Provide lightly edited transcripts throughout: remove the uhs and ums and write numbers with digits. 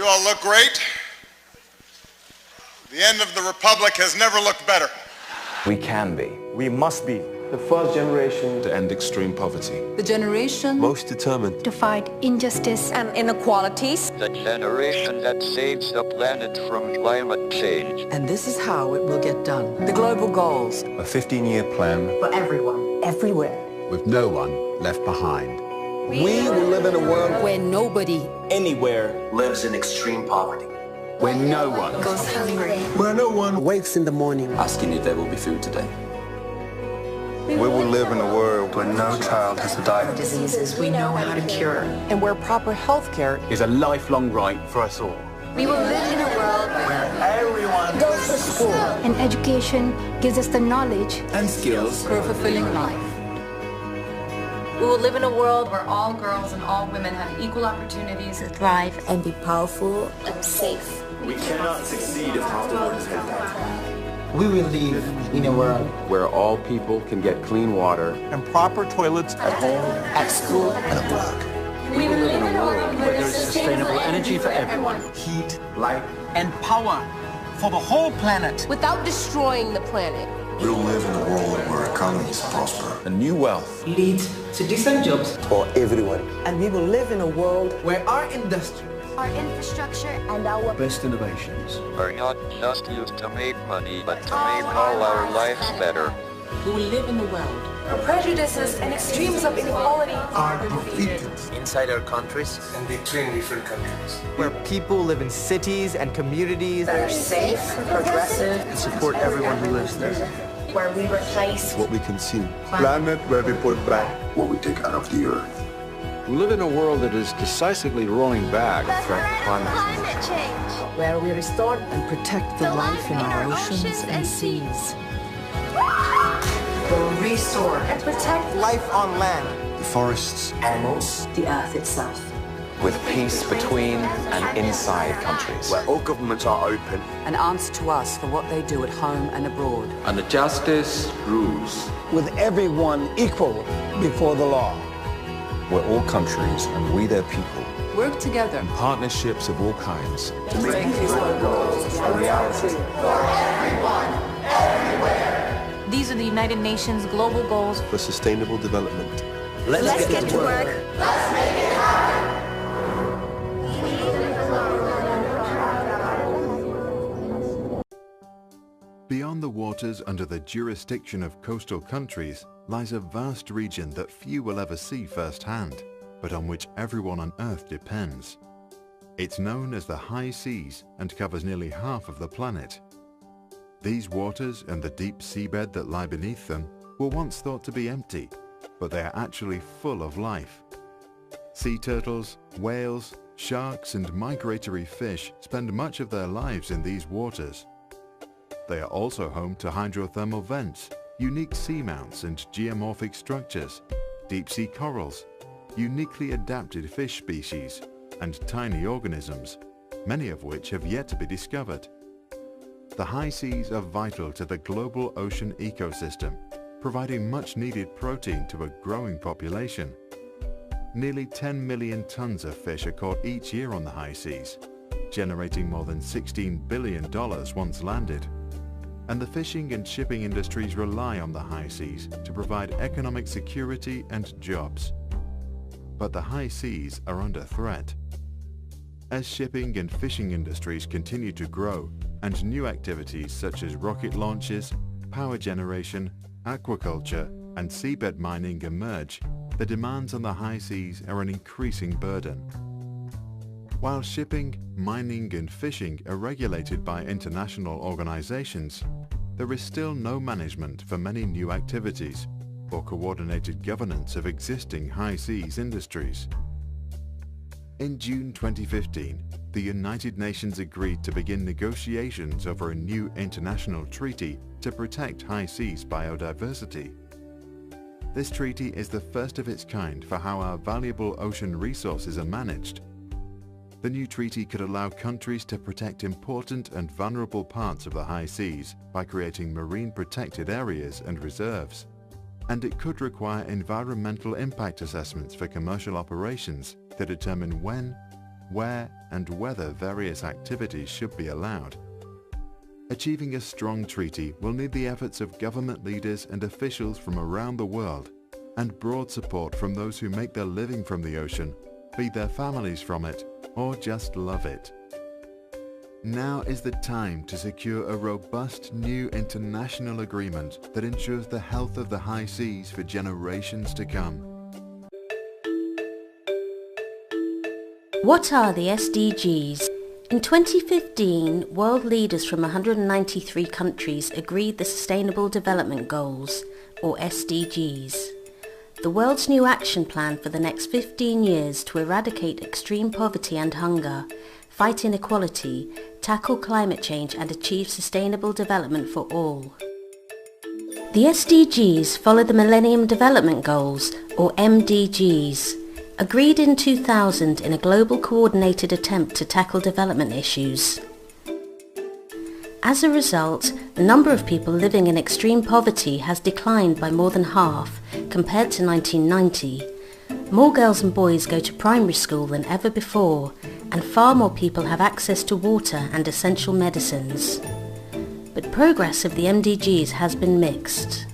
You all look great. The end of the Republic has never looked better. We can be. We must be. The first generation to end extreme poverty. The generation most determined to fight injustice and inequalities. The generation that saves the planet from climate change. And this is how it will get done. The global goals. A 15-year plan for everyone, everywhere. With no one left behind. We will live in a world where nobody, anywhere, lives in extreme poverty. Where no one goes hungry. Where no one wakes in the morning asking if there will be food today. We will live in a world where no child has to die of diseases we know how to cure. And where proper health care is a lifelong right for us all. We will live in a world where everyone goes to school. And education gives us the knowledge and skills for a fulfilling life. We will live in a world where all girls and all women have equal opportunities to thrive and be powerful and safe. We cannot succeed if half the world is handicaped. We will live in a world where all people can get clean water and proper toilets at home, at school, and at work. We will live in a world where there is sustainable energy for everyone. Heat, light, and power for the whole planet. Without destroying the planet. We will live in a world where economies prosper. And new wealth leads to decent jobs for everyone. And we will live in a world where our industry, our infrastructure, and our best innovations are not just used to make money, but to make all our lives better. We will live in a world where prejudices and extremes of inequality are defeated inside our countries and between different countries. Where people live in cities and communities that are safe, progressive, and support everyone who lives there. Where we replace what we consume. Planet where we put back what we take out of the earth. We live in a world that is decisively rolling back the threat of climate change. Where we restore and protect the life in our oceans and seas. We'll restore and protect life on land. The forests, animals, the earth itself. With peace between and inside countries. Where all governments are open. And answer to us for what they do at home and abroad. And the justice rules. With everyone equal before the law. Where all countries and we their people work together in partnerships of all kinds to make these goals a reality for everyone, everywhere. These are the United Nations global goals for sustainable development. Let's get to work. Let's make it happen. Beyond the waters under the jurisdiction of coastal countries lies a vast region that few will ever see firsthand, but on which everyone on Earth depends. It's known as the high seas and covers nearly half of the planet. These waters and the deep seabed that lie beneath them were once thought to be empty, but they are actually full of life. Sea turtles, whales, sharks and migratory fish spend much of their lives in these waters. They are also home to hydrothermal vents, unique seamounts and geomorphic structures, deep-sea corals, uniquely adapted fish species, and tiny organisms, many of which have yet to be discovered. The high seas are vital to the global ocean ecosystem, providing much-needed protein to a growing population. Nearly 10 million tons of fish are caught each year on the high seas, generating more than $16 billion once landed. And the fishing and shipping industries rely on the high seas to provide economic security and jobs. But the high seas are under threat. As shipping and fishing industries continue to grow and new activities such as rocket launches, power generation, aquaculture and seabed mining emerge, the demands on the high seas are an increasing burden. While shipping, mining and fishing are regulated by international organizations, there is still no management for many new activities or coordinated governance of existing high seas industries. In June 2015, the United Nations agreed to begin negotiations over a new international treaty to protect high seas biodiversity. This treaty is the first of its kind for how our valuable ocean resources are managed. The new treaty could allow countries to protect important and vulnerable parts of the high seas by creating marine protected areas and reserves. And it could require environmental impact assessments for commercial operations to determine when, where and whether various activities should be allowed. Achieving a strong treaty will need the efforts of government leaders and officials from around the world, and broad support from those who make their living from the ocean, feed their families from it, or just love it. Now is the time to secure a robust new international agreement that ensures the health of the high seas for generations to come. What are the SDGs? In 2015, world leaders from 193 countries agreed the Sustainable Development Goals, or SDGs, the world's new action plan for the next 15 years to eradicate extreme poverty and hunger, fight inequality, tackle climate change and achieve sustainable development for all. The SDGs follow the Millennium Development Goals, or MDGs, agreed in 2000 in a global coordinated attempt to tackle development issues. As a result, the number of people living in extreme poverty has declined by more than half compared to 1990. More girls and boys go to primary school than ever before, and far more people have access to water and essential medicines. But progress of the MDGs has been mixed.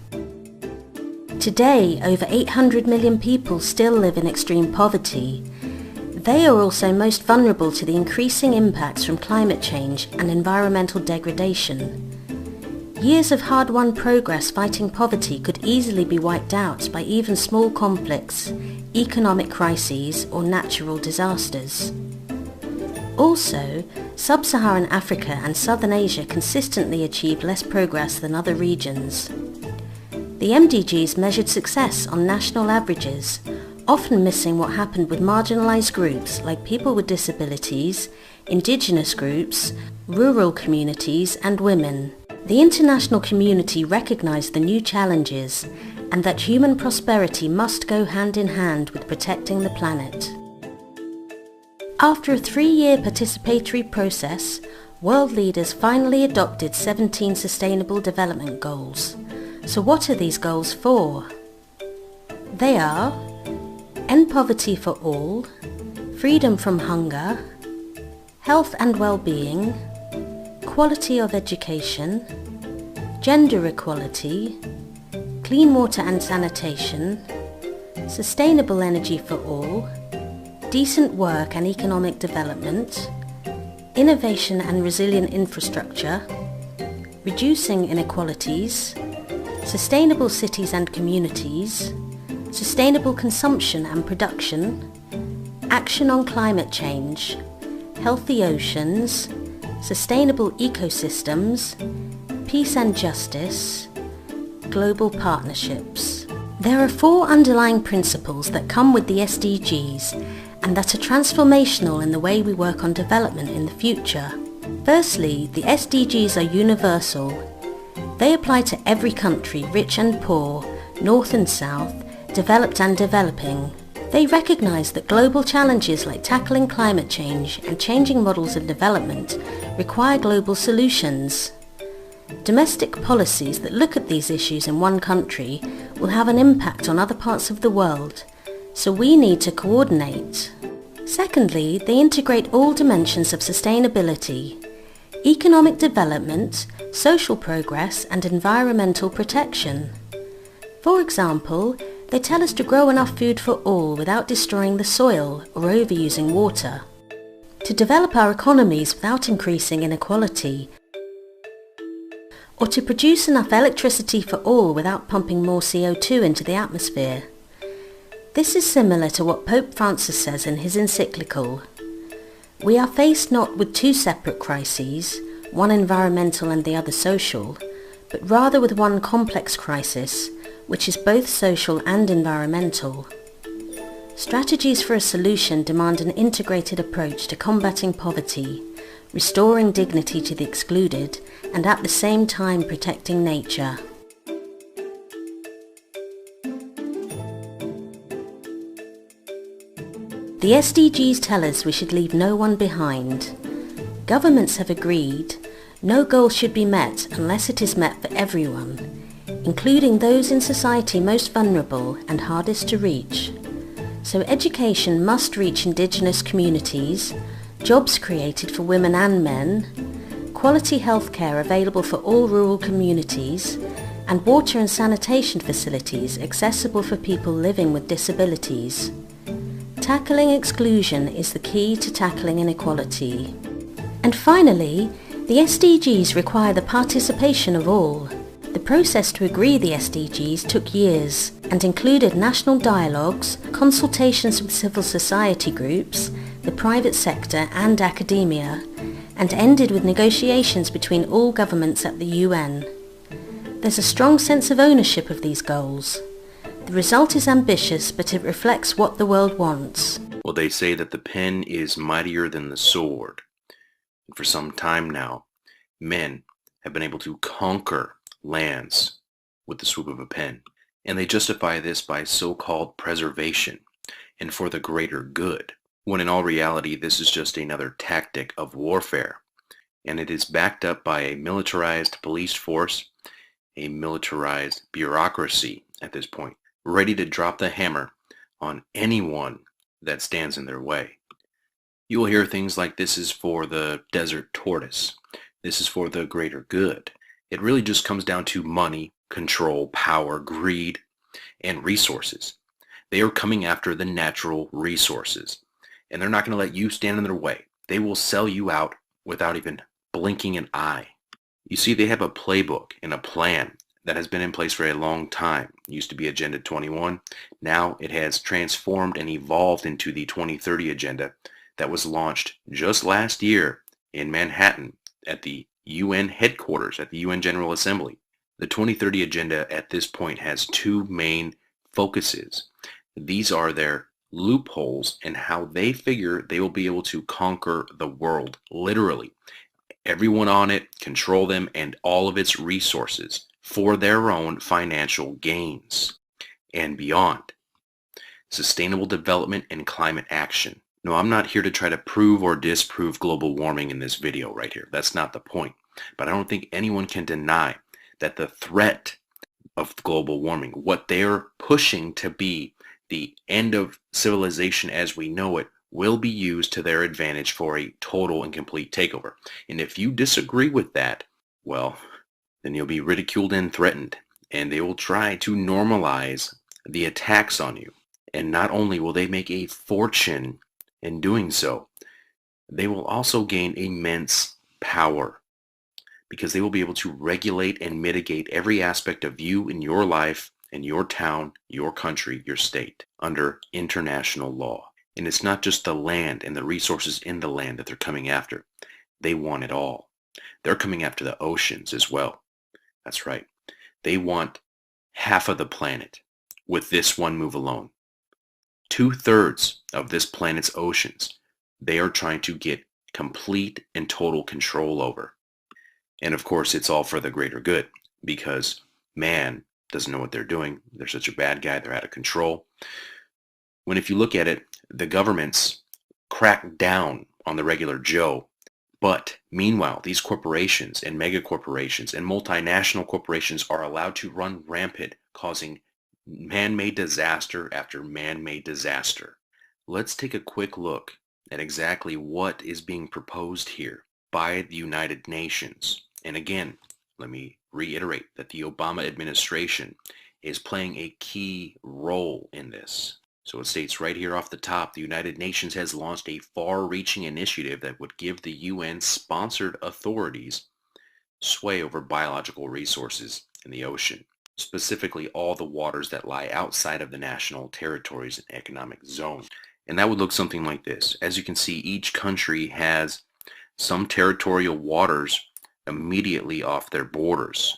Today, over 800 million people still live in extreme poverty. They are also most vulnerable to the increasing impacts from climate change and environmental degradation. Years of hard-won progress fighting poverty could easily be wiped out by even small conflicts, economic crises or natural disasters. Also, Sub-Saharan Africa and Southern Asia consistently achieve less progress than other regions. The MDGs measured success on national averages, often missing what happened with marginalised groups like people with disabilities, indigenous groups, rural communities and women. The international community recognised the new challenges and that human prosperity must go hand in hand with protecting the planet. After a 3-year participatory process, world leaders finally adopted 17 Sustainable Development Goals. So what are these goals for? They are end poverty for all, freedom from hunger, health and well-being, quality of education, gender equality, clean water and sanitation, sustainable energy for all, decent work and economic development, innovation and resilient infrastructure, reducing inequalities, sustainable cities and communities, sustainable consumption and production, action on climate change, healthy oceans, sustainable ecosystems, peace and justice, global partnerships. There are 4 underlying principles that come with the SDGs and that are transformational in the way we work on development in the future. Firstly, the SDGs are universal. They apply to every country, rich and poor, north and south, developed and developing. They recognise that global challenges like tackling climate change and changing models of development require global solutions. Domestic policies that look at these issues in one country will have an impact on other parts of the world, so we need to coordinate. Secondly, they integrate all dimensions of sustainability: economic development, social progress and environmental protection. For example, they tell us to grow enough food for all without destroying the soil or overusing water, to develop our economies without increasing inequality, or to produce enough electricity for all without pumping more CO2 into the atmosphere. This is similar to what Pope Francis says in his encyclical. We are faced not with 2 separate crises, one environmental and the other social, but rather with one complex crisis, which is both social and environmental. Strategies for a solution demand an integrated approach to combating poverty, restoring dignity to the excluded, and at the same time protecting nature. The SDGs tell us we should leave no one behind. Governments have agreed no goal should be met unless it is met for everyone, including those in society most vulnerable and hardest to reach. So education must reach indigenous communities, jobs created for women and men, quality healthcare available for all rural communities, and water and sanitation facilities accessible for people living with disabilities. Tackling exclusion is the key to tackling inequality. And finally, the SDGs require the participation of all. The process to agree the SDGs took years and included national dialogues, consultations with civil society groups, the private sector and academia, and ended with negotiations between all governments at the UN. There's a strong sense of ownership of these goals. The result is ambitious, but it reflects what the world wants. Well, they say that the pen is mightier than the sword. And for some time now, men have been able to conquer lands with the swoop of a pen. And they justify this by so-called preservation and for the greater good, when in all reality this is just another tactic of warfare. And it is backed up by a militarized police force, a militarized bureaucracy at this point, ready to drop the hammer on anyone that stands in their way. You will hear things like, this is for the desert tortoise. This is for the greater good. It really just comes down to money, control, power, greed, and resources. They are coming after the natural resources, and they're not going to let you stand in their way. They will sell you out without even blinking an eye. You see, they have a playbook and a plan that has been in place for a long time. It used to be Agenda 21. Now it has transformed and evolved into the 2030 Agenda that was launched just last year in Manhattan at the UN headquarters, at the UN General Assembly. The 2030 Agenda at this point has two main focuses. These are their loopholes and how they figure they will be able to conquer the world, literally. Everyone on it, control them and all of its resources for their own financial gains and beyond. Sustainable development and climate action. No, I'm not here to try to prove or disprove global warming in this video right here. That's not the point. But I don't think anyone can deny that the threat of global warming, what they're pushing to be the end of civilization as we know it, will be used to their advantage for a total and complete takeover. And if you disagree with that, well, then you'll be ridiculed and threatened. And they will try to normalize the attacks on you. And not only will they make a fortune in doing so, they will also gain immense power because they will be able to regulate and mitigate every aspect of you in your life, in your town, your country, your state, under international law. And it's not just the land and the resources in the land that they're coming after. They want it all. They're coming after the oceans as well. That's right. They want half of the planet with this one move alone. 2/3 of this planet's oceans, they are trying to get complete and total control over. And of course, it's all for the greater good because man doesn't know what they're doing. They're such a bad guy. They're out of control. When if you look at it, the governments crack down on the regular Joe. But meanwhile, these corporations and mega corporations and multinational corporations are allowed to run rampant, causing man-made disaster after man-made disaster. Let's take a quick look at exactly what is being proposed here by the United Nations. And again, let me reiterate that the Obama administration is playing a key role in this. So it states right here off the top, the United Nations has launched a far-reaching initiative that would give the UN-sponsored authorities sway over biological resources in the ocean, specifically all the waters that lie outside of the national territories and economic zones. And that would look something like this. As you can see, each country has some territorial waters immediately off their borders.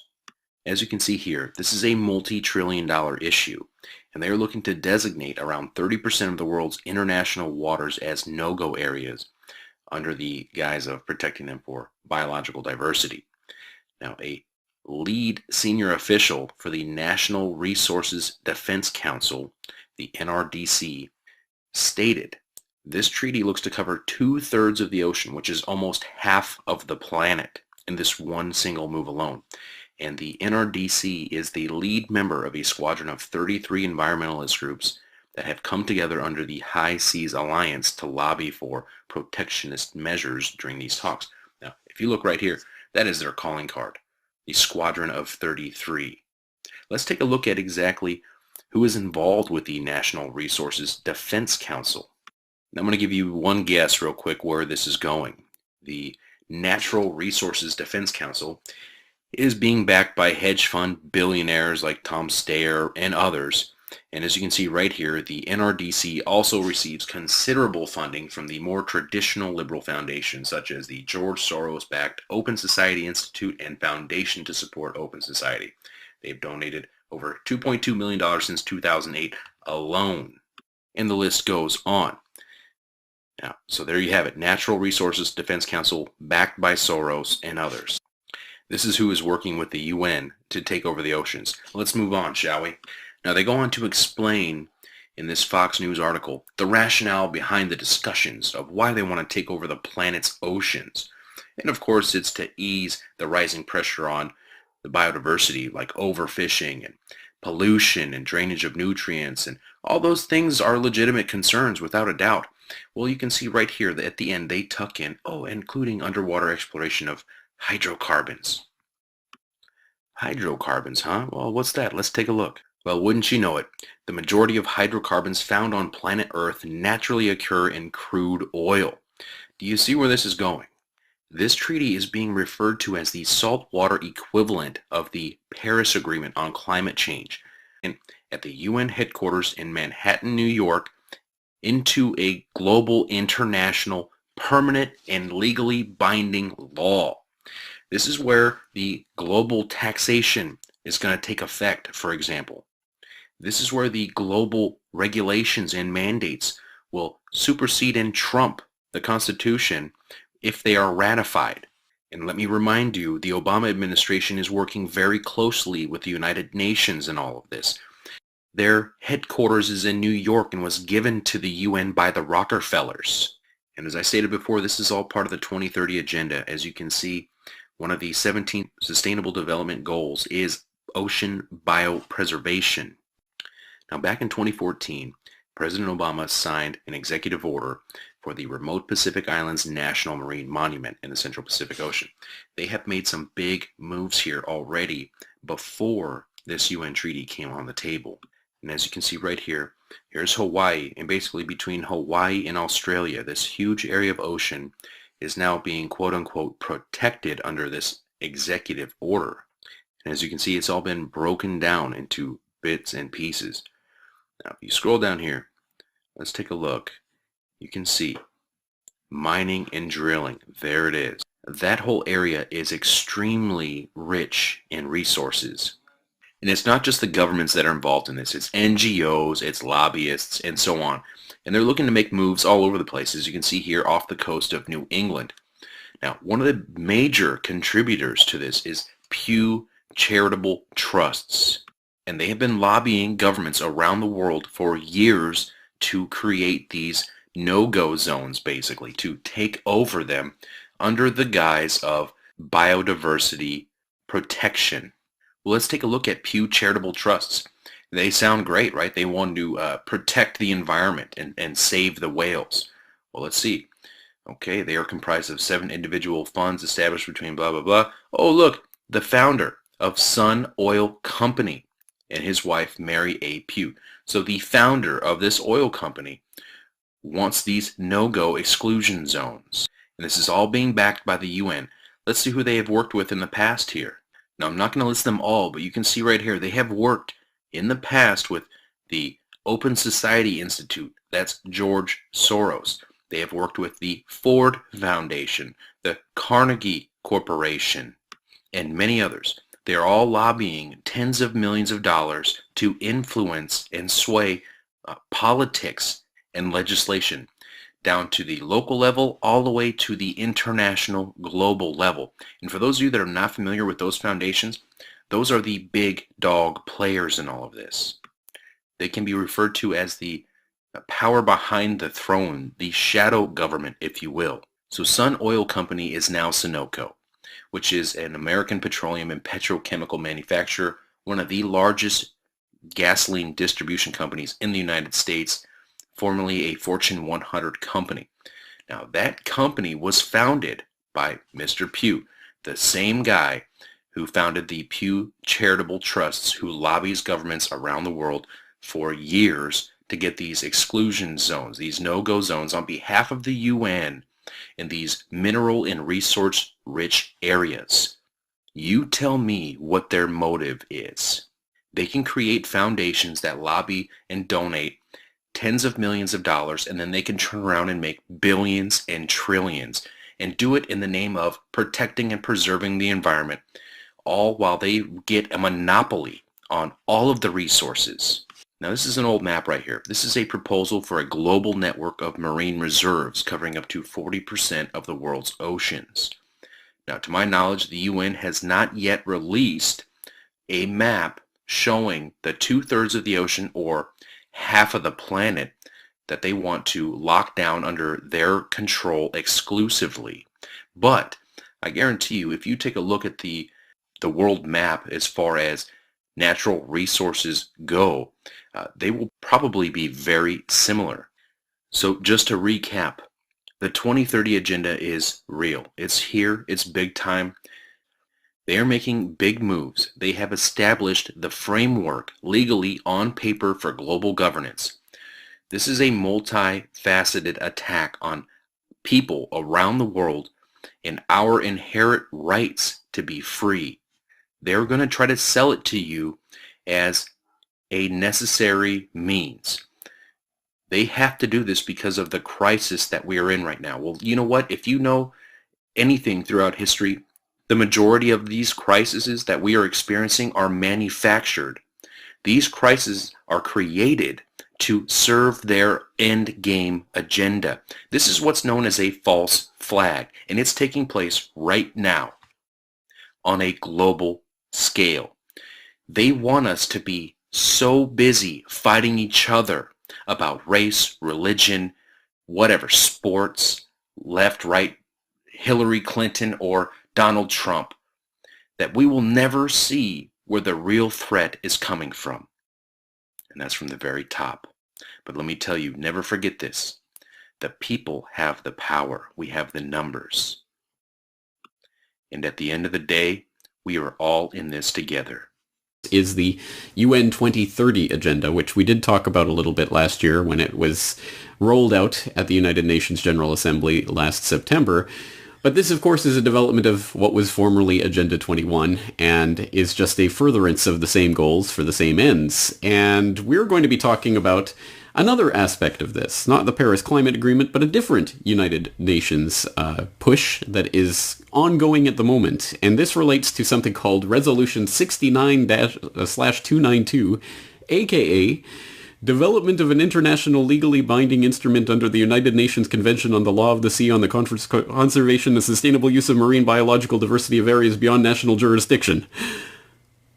As you can see here, this is a multi-trillion-dollar issue, and they are looking to designate around 30% of the world's international waters as no-go areas under the guise of protecting them for biological diversity. Now, a lead senior official for the National Resources Defense Council, the NRDC, stated, this treaty looks to cover 2/3 of the ocean, which is almost half of the planet in this one single move alone. And the NRDC is the lead member of a squadron of 33 environmentalist groups that have come together under the High Seas Alliance to lobby for protectionist measures during these talks. Now, if you look right here, that is their calling card, the Squadron of 33. Let's take a look at exactly who is involved with the National Resources Defense Council. Now, I'm going to give you one guess real quick where this is going. The Natural Resources Defense Council is being backed by hedge fund billionaires like Tom Steyer and others. And as you can see right here, the NRDC also receives considerable funding from the more traditional liberal foundations such as the George Soros-backed Open Society Institute and Foundation to Support Open Society. They've donated over $2.2 million since 2008 alone. And the list goes on. Now, so there you have it. Natural Resources Defense Council backed by Soros and others. This is who is working with the UN to take over the oceans. Let's move on, shall we? Now, they go on to explain in this Fox News article the rationale behind the discussions of why they want to take over the planet's oceans. And of course, it's to ease the rising pressure on the biodiversity, like overfishing and pollution and drainage of nutrients, and all those things are legitimate concerns without a doubt. Well, you can see right here that at the end they tuck in, including underwater exploration of hydrocarbons. Hydrocarbons, huh? Well, what's that? Let's take a look. Well, wouldn't you know it, the majority of hydrocarbons found on planet Earth naturally occur in crude oil. Do you see where this is going? This treaty is being referred to as the saltwater equivalent of the Paris Agreement on climate change. And at the UN headquarters in Manhattan, New York, into a global, international, permanent, and legally binding law. This is where the global taxation is going to take effect, for example. This is where the global regulations and mandates will supersede and trump the Constitution if they are ratified. And let me remind you, the Obama administration is working very closely with the United Nations in all of this. Their headquarters is in New York and was given to the UN by the Rockefellers. And as I stated before, this is all part of the 2030 agenda. As you can see, one of the 17 Sustainable Development Goals is ocean biopreservation. Now, back in 2014, President Obama signed an executive order for the Remote Pacific Islands National Marine Monument in the Central Pacific Ocean. They have made some big moves here already before this UN treaty came on the table. And as you can see right here, here's Hawaii, and basically between Hawaii and Australia, this huge area of ocean is now being quote-unquote protected under this executive order. And as you can see, it's all been broken down into bits and pieces. Now, if you scroll down here, let's take a look. You can see mining and drilling. There it is. That whole area is extremely rich in resources. And it's not just the governments that are involved in this. It's NGOs, it's lobbyists, and so on. And they're looking to make moves all over the place, as you can see here off the coast of New England. Now, one of the major contributors to this is Pew Charitable Trusts. And they have been lobbying governments around the world for years to create these no-go zones, basically, to take over them under the guise of biodiversity protection. Well, let's take a look at Pew Charitable Trusts. They sound great, right? They want to protect the environment and save the whales. Well, let's see. Okay, they are comprised of 7 individual funds established between blah, blah, blah. Oh, look, the founder of Sun Oil Company and his wife, Mary A. Pew. So the founder of this oil company wants these no-go exclusion zones. And this is all being backed by the UN. Let's see who they have worked with in the past here. Now, I'm not going to list them all, but you can see right here, they have worked in the past with the Open Society Institute. That's George Soros. They have worked with the Ford Foundation, the Carnegie Corporation, and many others. They are all lobbying tens of millions of dollars to influence and sway politics and legislation down to the local level all the way to the international global level. And for those of you that are not familiar with those foundations, those are the big dog players in all of this. They can be referred to as the power behind the throne, the shadow government, if you will. So Sun Oil Company is now Sunoco, which is an American petroleum and petrochemical manufacturer, one of the largest gasoline distribution companies in the United States, formerly a Fortune 100 company. Now, that company was founded by Mr. Pew, the same guy who founded the Pew Charitable Trusts, who lobbies governments around the world for years to get these exclusion zones, these no-go zones on behalf of the UN in these mineral and resource-rich areas. You tell me what their motive is. They can create foundations that lobby and donate tens of millions of dollars, and then they can turn around and make billions and trillions and do it in the name of protecting and preserving the environment, all while they get a monopoly on all of the resources. Now, this is an old map right here. This is a proposal for a global network of marine reserves covering up to 40% of the world's oceans. Now, to my knowledge, the UN has not yet released a map showing the 2/3 of the ocean, or half of the planet, that they want to lock down under their control exclusively. But I guarantee you, if you take a look at the world map as far as natural resources go, they will probably be very similar. So just to recap, the 2030 agenda is real. It's here. It's big time. They are making big moves. They have established the framework legally on paper for global governance. This is a multifaceted attack on people around the world and our inherent rights to be free. They're going to try to sell it to you as a necessary means. They have to do this because of the crisis that we are in right now. Well, you know what? If you know anything throughout history, the majority of these crises that we are experiencing are manufactured. These crises are created to serve their end game agenda. This is what's known as a false flag, and it's taking place right now on a global scale. They want us to be so busy fighting each other about race, religion, whatever, sports, left, right, Hillary Clinton, or Donald Trump, that we will never see where the real threat is coming from. And that's from the very top. But let me tell you, never forget this. The people have the power. We have the numbers. And at the end of the day, we are all in this together. Is the UN 2030 agenda, which we did talk about a little bit last year when it was rolled out at the United Nations General Assembly last September. But this, of course, is a development of what was formerly Agenda 21 and is just a furtherance of the same goals for the same ends. And we're going to be talking about another aspect of this, not the Paris Climate Agreement, but a different United Nations push that is ongoing at the moment. And this relates to something called Resolution 69-292, aka Development of an International Legally Binding Instrument under the United Nations Convention on the Law of the Sea on the Conservation and Sustainable Use of Marine Biological Diversity of Areas Beyond National Jurisdiction.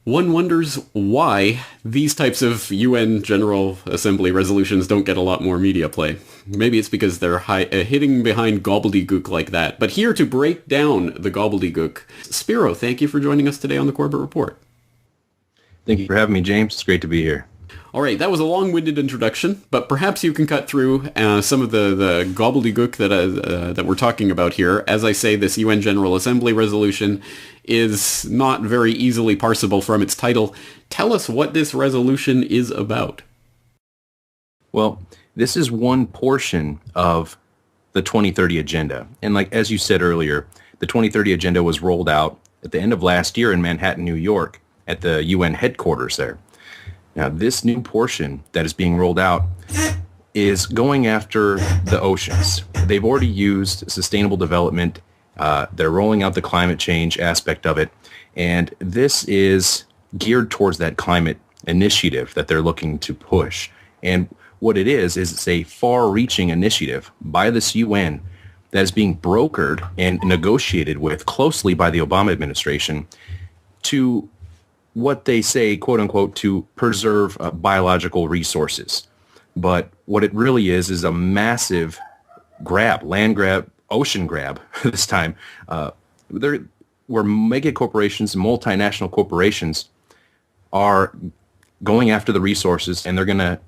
One wonders why these types of UN General Assembly resolutions don't get a lot more media play. Maybe it's because they're hitting behind gobbledygook like that. But here to break down the gobbledygook, Spiro, thank you for joining us today on the Corbett Report. Thank you for having me, James. It's great to be here. All right, that was a long-winded introduction, but perhaps you can cut through some of the gobbledygook that we're talking about here. As I say, this UN General Assembly resolution is not very easily parsable from its title. Tell us what this resolution is about. Well, this is one portion of the 2030 agenda. And like as you said earlier, the 2030 agenda was rolled out at the end of last year in Manhattan, New York, at the UN headquarters there. Now, this new portion that is being rolled out is going after the oceans. They've already used sustainable development. They're rolling out the climate change aspect of it. And this is geared towards that climate initiative that they're looking to push. And what it is it's a far-reaching initiative by this UN that is being brokered and negotiated with closely by the Obama administration to what they say, quote unquote, to preserve biological resources. But what it really is a massive grab, land grab, ocean grab this time, where mega corporations, multinational corporations are going after the resources, and they're going to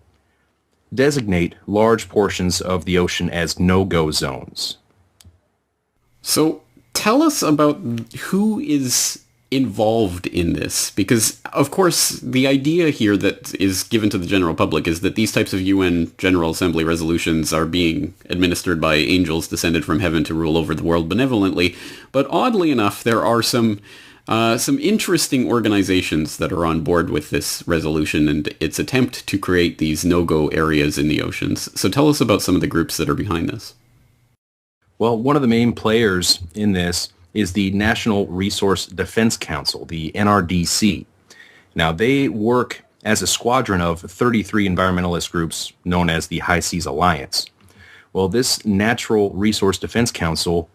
designate large portions of the ocean as no-go zones. So tell us about who is involved in this, because of course the idea here that is given to the general public is that these types of UN General Assembly resolutions are being administered by angels descended from heaven to rule over the world benevolently. But oddly enough, there are some interesting organizations that are on board with this resolution and its attempt to create these no-go areas in the oceans. So tell us about some of the groups that are behind this. Well, one of the main players in this is the National Resource Defense Council, the NRDC. Now, they work as a squadron of 33 environmentalist groups known as the High Seas Alliance. Well, this Natural Resource Defense Council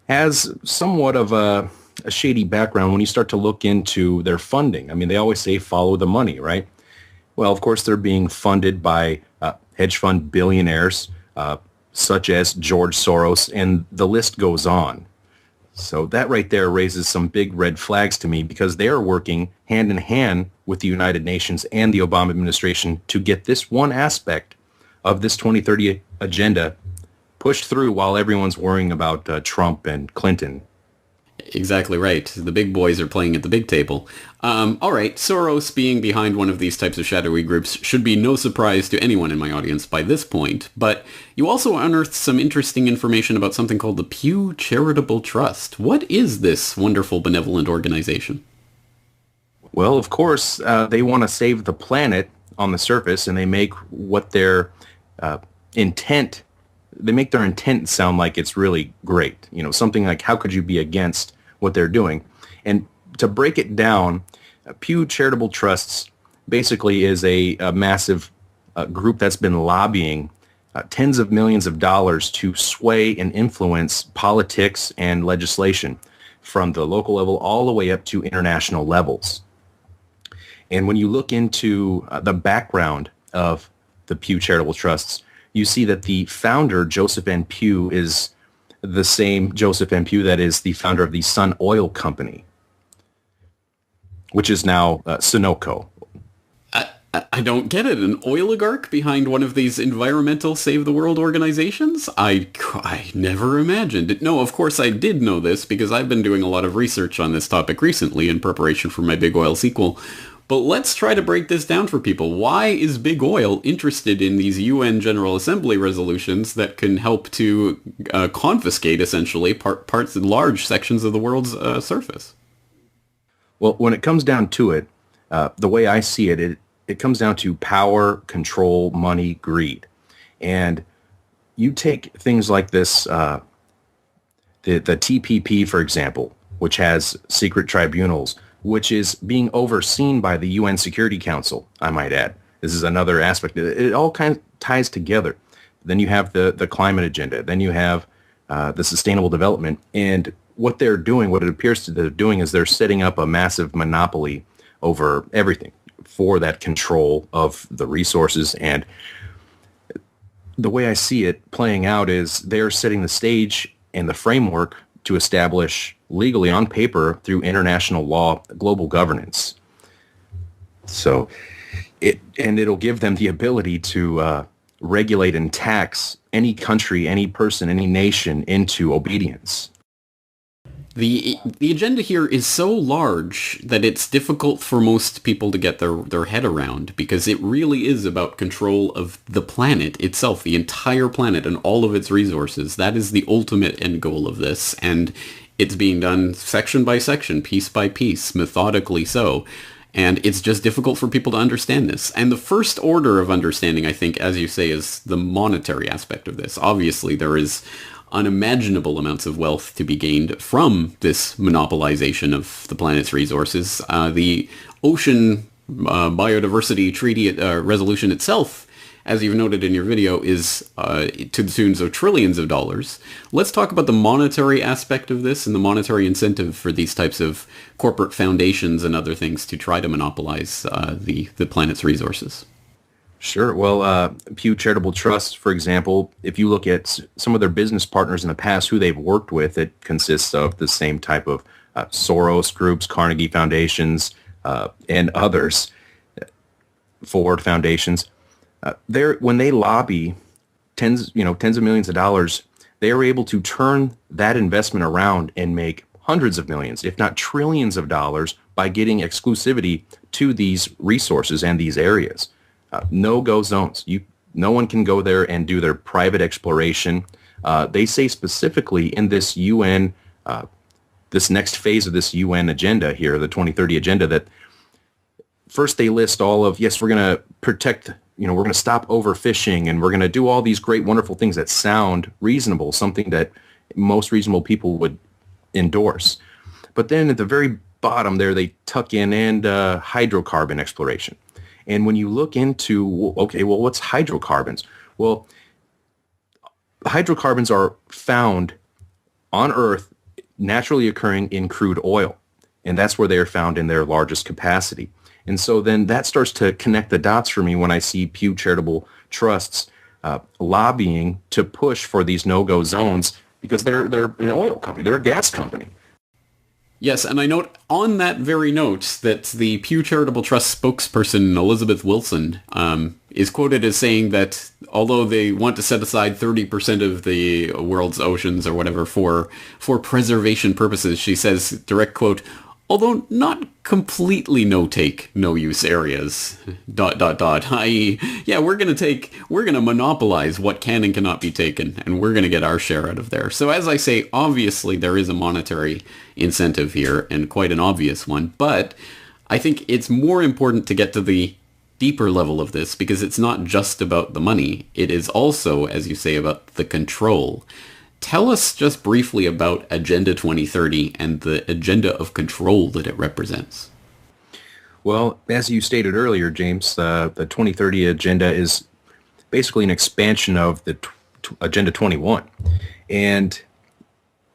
has somewhat of a shady background when you start to look into their funding. I mean, they always say follow the money, right? Well, of course, they're being funded by hedge fund billionaires such as George Soros, and the list goes on. So that right there raises some big red flags to me, because they are working hand in hand with the United Nations and the Obama administration to get this one aspect of this 2030 agenda pushed through while everyone's worrying about Trump and Clinton. Exactly right. The big boys are playing at the big table. All right, Soros being behind one of these types of shadowy groups should be no surprise to anyone in my audience by this point, but you also unearthed some interesting information about something called the Pew Charitable Trust. What is this wonderful benevolent organization? Well, of course, they want to save the planet on the surface, and they make what their intent, they make their intent sound like it's really great. You know, something like, how could you be against what they're doing? And to break it down, Pew Charitable Trusts basically is a massive group that's been lobbying tens of millions of dollars to sway and influence politics and legislation from the local level all the way up to international levels. And when you look into the background of the Pew Charitable Trusts, you see that the founder, Joseph N. Pew, is the same Joseph N. Pew that is the founder of the Sun Oil Company, which is now Sunoco. I don't get it. An oligarch behind one of these environmental save the world organizations? I never imagined it. No, of course I did know this because I've been doing a lot of research on this topic recently in preparation for my Big Oil sequel. But let's try to break this down for people. Why is Big Oil interested in these UN General Assembly resolutions that can help to confiscate, essentially, parts, large sections of the world's surface? Well, when it comes down to it, the way I see it, it comes down to power, control, money, greed. And you take things like this, the TPP, for example, which has secret tribunals, which is being overseen by the UN Security Council, I might add. This is another aspect. It all kind of ties together. Then you have the climate agenda. Then you have the sustainable development. And what they're doing, what it appears to they're doing, is they're setting up a massive monopoly over everything for that control of the resources. And the way I see it playing out is they're setting the stage and the framework to establish legally on paper through international law global governance. So it'll give them the ability to regulate and tax any country, any person, any nation into obedience. The agenda here is so large that it's difficult for most people to get their head around, because it really is about control of the planet itself, the entire planet and all of its resources. That is the ultimate end goal of this, and it's being done section by section, piece by piece, methodically so. And it's just difficult for people to understand this. And the first order of understanding, I think, as you say, is the monetary aspect of this. Obviously, there is unimaginable amounts of wealth to be gained from this monopolization of the planet's resources. The Ocean Biodiversity Treaty resolution itself, as you've noted in your video, is to the tunes of trillions of dollars. Let's talk about the monetary aspect of this and the monetary incentive for these types of corporate foundations and other things to try to monopolize the planet's resources. Sure. Well, Pew Charitable Trust, for example, if you look at some of their business partners in the past who they've worked with, it consists of the same type of Soros groups, Carnegie Foundations, and others. Ford foundations, when they lobby tens of millions of dollars, they are able to turn that investment around and make hundreds of millions, if not trillions of dollars by getting exclusivity to these resources and these areas. No-go zones. No one can go there and do their private exploration. They say specifically in this UN, this next phase of this UN agenda here, the 2030 agenda, that first they list all of, yes, we're going to protect, we're going to stop overfishing, and we're going to do all these great, wonderful things that sound reasonable, something that most reasonable people would endorse. But then at the very bottom there, they tuck in hydrocarbon exploration. And when you look into, okay, well, what's hydrocarbons? Well, hydrocarbons are found on Earth, naturally occurring in crude oil. And that's where they are found in their largest capacity. And so then that starts to connect the dots for me when I see Pew Charitable Trusts lobbying to push for these no-go zones, because they're an oil company, they're a gas company. Yes, and I note on that very note that the Pew Charitable Trust spokesperson, Elizabeth Wilson, is quoted as saying that although they want to set aside 30% of the world's oceans or whatever for preservation purposes, she says, direct quote, although not completely no-take, no-use areas, ... i.e., yeah, we're going to monopolize what can and cannot be taken, and we're going to get our share out of there. So as I say, obviously there is a monetary incentive here, and quite an obvious one, but I think it's more important to get to the deeper level of this, because it's not just about the money. It is also, as you say, about the control. Tell us just briefly about Agenda 2030 and the agenda of control that it represents. Well, as you stated earlier, James, the 2030 agenda is basically an expansion of the Agenda 21. And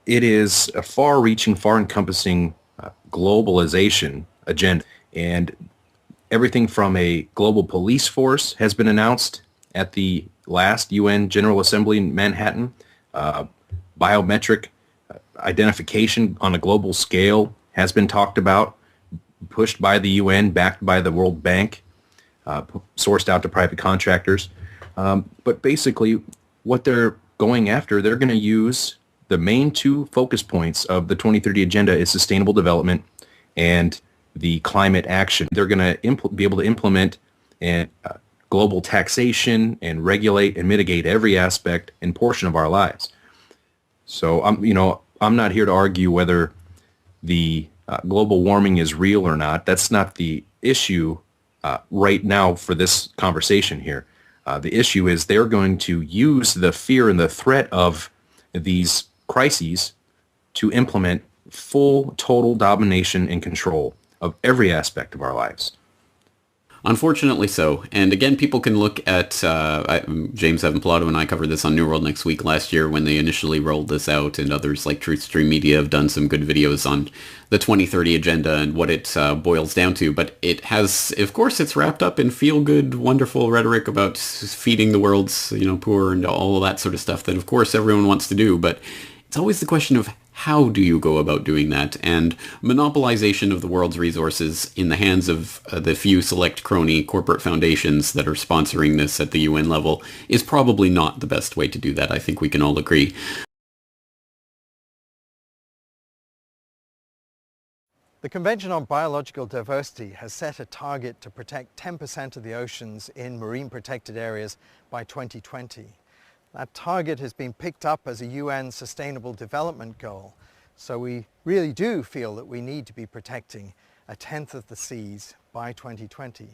it is a far-reaching, far-encompassing globalization agenda. And everything from a global police force has been announced at the last UN General Assembly in Manhattan. Biometric identification on a global scale has been talked about, pushed by the UN, backed by the World Bank, sourced out to private contractors. But basically, what they're going after, they're going to use the main two focus points of the 2030 agenda is sustainable development and the climate action. They're going to be able to implement global taxation and regulate and mitigate every aspect and portion of our lives. So I'm not here to argue whether the global warming is real or not. That's not the issue right now for this conversation here. The issue is they're going to use the fear and the threat of these crises to implement full, total domination and control of every aspect of our lives. Unfortunately so. And again, people can look at, James Evan Pilato and I covered this on New World Next Week last year when they initially rolled this out, and others like Truth Stream Media have done some good videos on the 2030 agenda and what it boils down to. But it has, of course, it's wrapped up in feel-good, wonderful rhetoric about feeding the world's, poor and all of that sort of stuff that, of course, everyone wants to do. But it's always the question of how do you go about doing that? And monopolization of the world's resources in the hands of the few select crony corporate foundations that are sponsoring this at the UN level is probably not the best way to do that. I think we can all agree. The Convention on Biological Diversity has set a target to protect 10% of the oceans in marine protected areas by 2020. That target has been picked up as a UN Sustainable Development Goal, so we really do feel that we need to be protecting a tenth of the seas by 2020.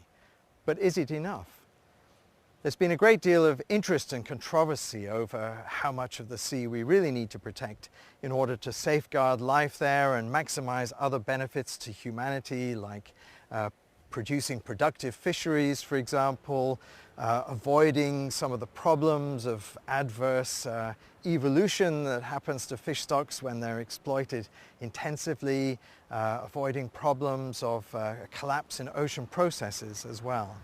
But is it enough? There's been a great deal of interest and controversy over how much of the sea we really need to protect in order to safeguard life there and maximize other benefits to humanity, like producing productive fisheries, for example, avoiding some of the problems of adverse evolution that happens to fish stocks when they're exploited intensively, avoiding problems of collapse in ocean processes as well.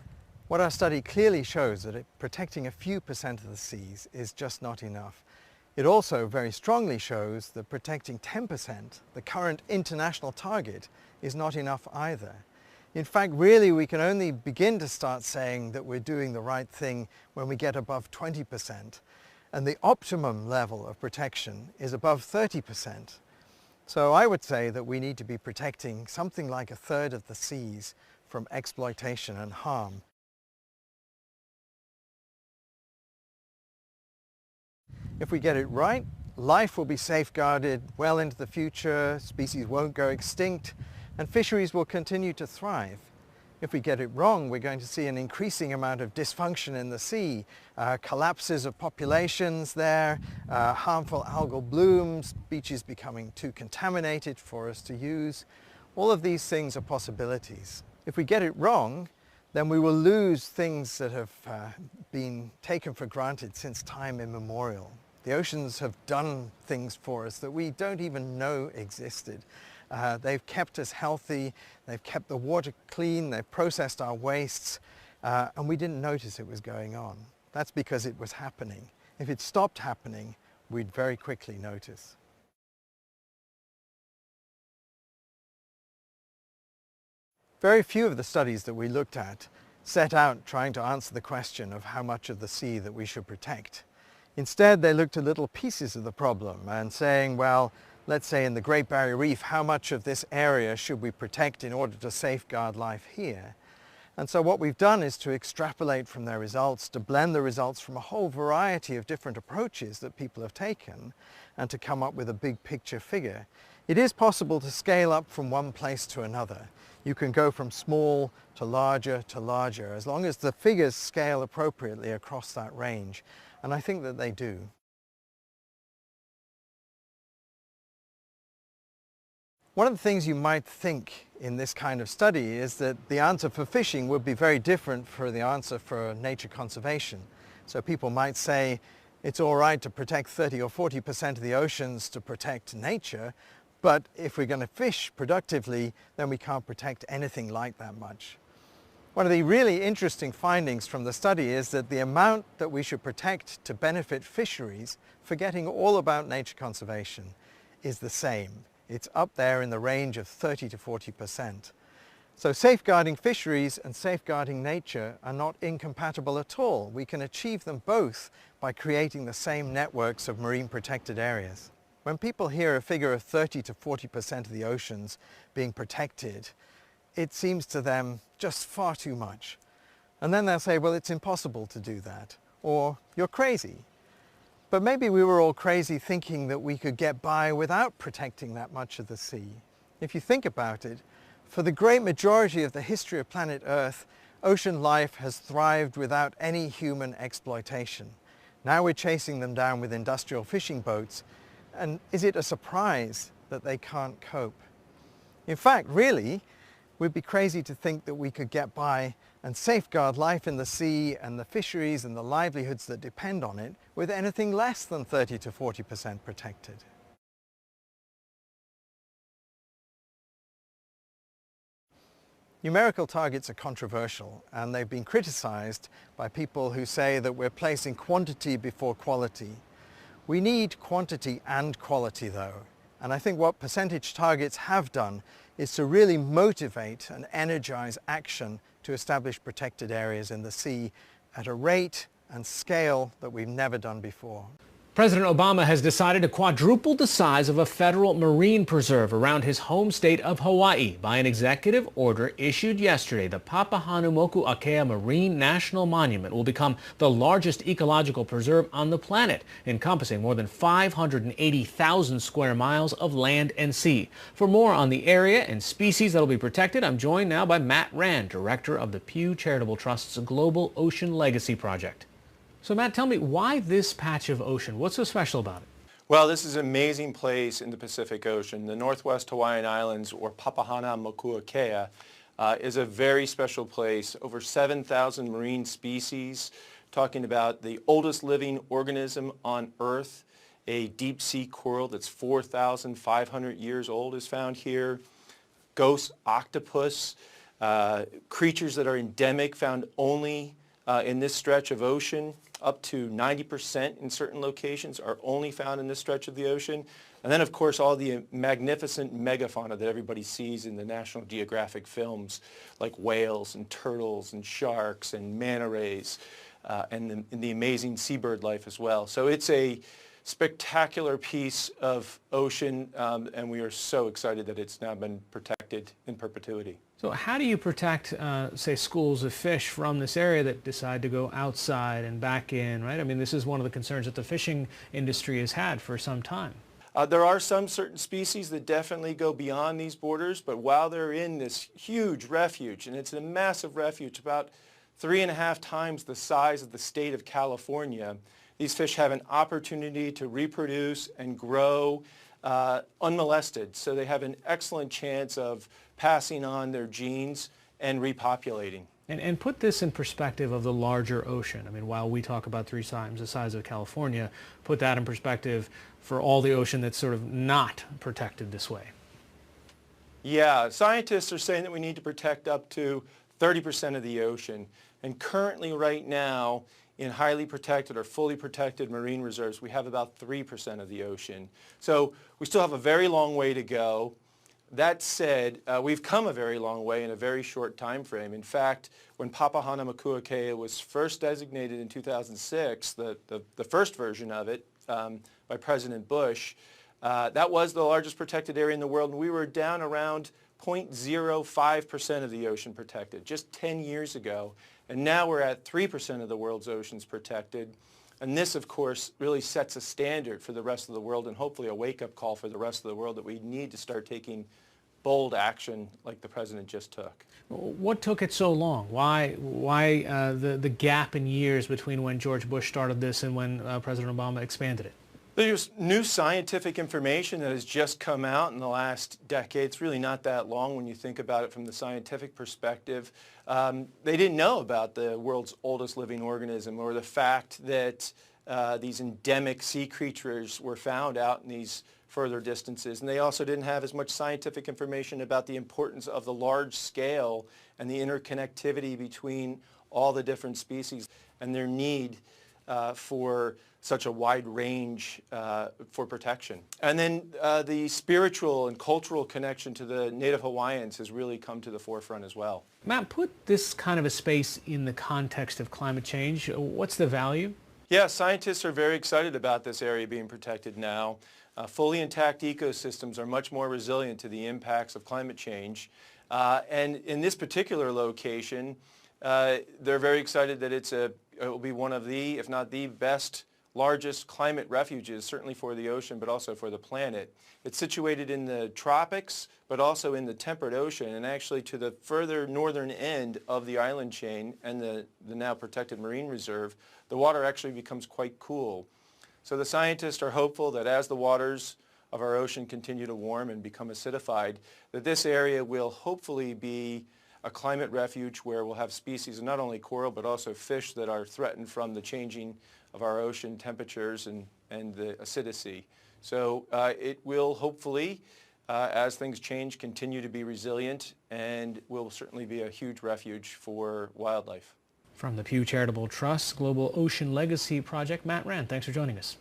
What our study clearly shows that protecting a few percent of the seas is just not enough. It also very strongly shows that protecting 10%, the current international target, is not enough either. In fact, really, we can only begin to start saying that we're doing the right thing when we get above 20%. And the optimum level of protection is above 30%. So I would say that we need to be protecting something like a third of the seas from exploitation and harm. If we get it right, life will be safeguarded well into the future, species won't go extinct, and fisheries will continue to thrive. If we get it wrong, we're going to see an increasing amount of dysfunction in the sea, collapses of populations there, harmful algal blooms, beaches becoming too contaminated for us to use. All of these things are possibilities. If we get it wrong, then we will lose things that have been taken for granted since time immemorial. The oceans have done things for us that we don't even know existed. They've kept us healthy, they've kept the water clean, they've processed our wastes, and we didn't notice it was going on. That's because it was happening. If it stopped happening, we'd very quickly notice. Very few of the studies that we looked at set out trying to answer the question of how much of the sea that we should protect. Instead, they looked at little pieces of the problem and saying, well, let's say in the Great Barrier Reef, how much of this area should we protect in order to safeguard life here? And so what we've done is to extrapolate from their results, to blend the results from a whole variety of different approaches that people have taken, and to come up with a big picture figure. It is possible to scale up from one place to another. You can go from small to larger, as long as the figures scale appropriately across that range. And I think that they do. One of the things you might think in this kind of study is that the answer for fishing would be very different from the answer for nature conservation. So people might say it's all right to protect 30 or 40% of the oceans to protect nature, but if we're going to fish productively, then we can't protect anything like that much. One of the really interesting findings from the study is that the amount that we should protect to benefit fisheries, forgetting all about nature conservation, is the same. It's up there in the range of 30 to 40%. So safeguarding fisheries and safeguarding nature are not incompatible at all. We can achieve them both by creating the same networks of marine protected areas. When people hear a figure of 30 to 40% of the oceans being protected, it seems to them just far too much. And then they'll say, well, it's impossible to do that, or you're crazy. But maybe we were all crazy thinking that we could get by without protecting that much of the sea. If you think about it, for the great majority of the history of planet Earth, ocean life has thrived without any human exploitation. Now we're chasing them down with industrial fishing boats, and is it a surprise that they can't cope? In fact, really, we'd be crazy to think that we could get by and safeguard life in the sea and the fisheries and the livelihoods that depend on it with anything less than 30 to 40% protected. Numerical targets are controversial, and they've been criticized by people who say that we're placing quantity before quality. We need quantity and quality though, and I think what percentage targets have done is to really motivate and energize action to establish protected areas in the sea at a rate and scale that we've never done before. President Obama has decided to quadruple the size of a federal marine preserve around his home state of Hawaii by an executive order issued yesterday. The Papahanaumokuakea Marine National Monument will become the largest ecological preserve on the planet, encompassing more than 580,000 square miles of land and sea. For more on the area and species that will be protected, I'm joined now by Matt Rand, director of the Pew Charitable Trust's Global Ocean Legacy Project. So Matt, tell me, why this patch of ocean? What's so special about it? Well, this is an amazing place in the Pacific Ocean. The Northwest Hawaiian Islands, or Papahanaumokuakea, is a very special place. Over 7,000 marine species, talking about the oldest living organism on Earth, a deep sea coral that's 4,500 years old is found here. Ghost octopus, creatures that are endemic, found only in this stretch of ocean. up to 90% in certain locations are only found in this stretch of the ocean. And then, of course, all the magnificent megafauna that everybody sees in the National Geographic films, like whales and turtles and sharks and manta rays, and the amazing seabird life as well. So it's a spectacular piece of ocean, and we are so excited that it's now been protected in perpetuity. So how do you protect, say, schools of fish from this area that decide to go outside and back in, right? I mean, this is one of the concerns that the fishing industry has had for some time. There are some certain species that definitely go beyond these borders, but while they're in this huge refuge, and it's a massive refuge, about 3.5 times the size of the state of California, these fish have an opportunity to reproduce and grow unmolested. So they have an excellent chance of passing on their genes and repopulating. And put this in perspective of the larger ocean. I mean, while we talk about 3 times the size of California, put that in perspective for all the ocean that's sort of not protected this way. Yeah, scientists are saying that we need to protect up to 30% of the ocean. And currently right now, in highly protected or fully protected marine reserves, we have about 3% of the ocean. So we still have a very long way to go. That said, we've come a very long way in a very short time frame. In fact, when Papahanaumokuakea was first designated in 2006, the first version of it by President Bush, that was the largest protected area in the world, and we were down around 0.05% of the ocean protected just 10 years ago. And now we're at 3% of the world's oceans protected. And this, of course, really sets a standard for the rest of the world and hopefully a wake-up call for the rest of the world that we need to start taking bold action like the president just took. What took it so long? Why the gap in years between when George Bush started this and when President Obama expanded it? There's new scientific information that has just come out in the last decade. It's really not that long when you think about it from the scientific perspective. They didn't know about the world's oldest living organism or the fact that these endemic sea creatures were found out in these further distances. And they also didn't have as much scientific information about the importance of the large scale and the interconnectivity between all the different species and their need for such a wide range for protection. And then the spiritual and cultural connection to the Native Hawaiians has really come to the forefront as well. Matt, put this kind of a space in the context of climate change. What's the value? Yeah, scientists are very excited about this area being protected now. Fully intact ecosystems are much more resilient to the impacts of climate change. And in this particular location, they're very excited that it will be one of the, if not the best, largest climate refuges, certainly for the ocean, but also for the planet. It's situated in the tropics, but also in the temperate ocean, and actually to the further northern end of the island chain and the now protected marine reserve, the water actually becomes quite cool. So the scientists are hopeful that as the waters of our ocean continue to warm and become acidified, that this area will hopefully be a climate refuge where we'll have species of not only coral but also fish that are threatened from the changing of our ocean temperatures and the acidity. So it will hopefully, as things change, continue to be resilient and will certainly be a huge refuge for wildlife. From the Pew Charitable Trust Global Ocean Legacy Project, Matt Rand, thanks for joining us.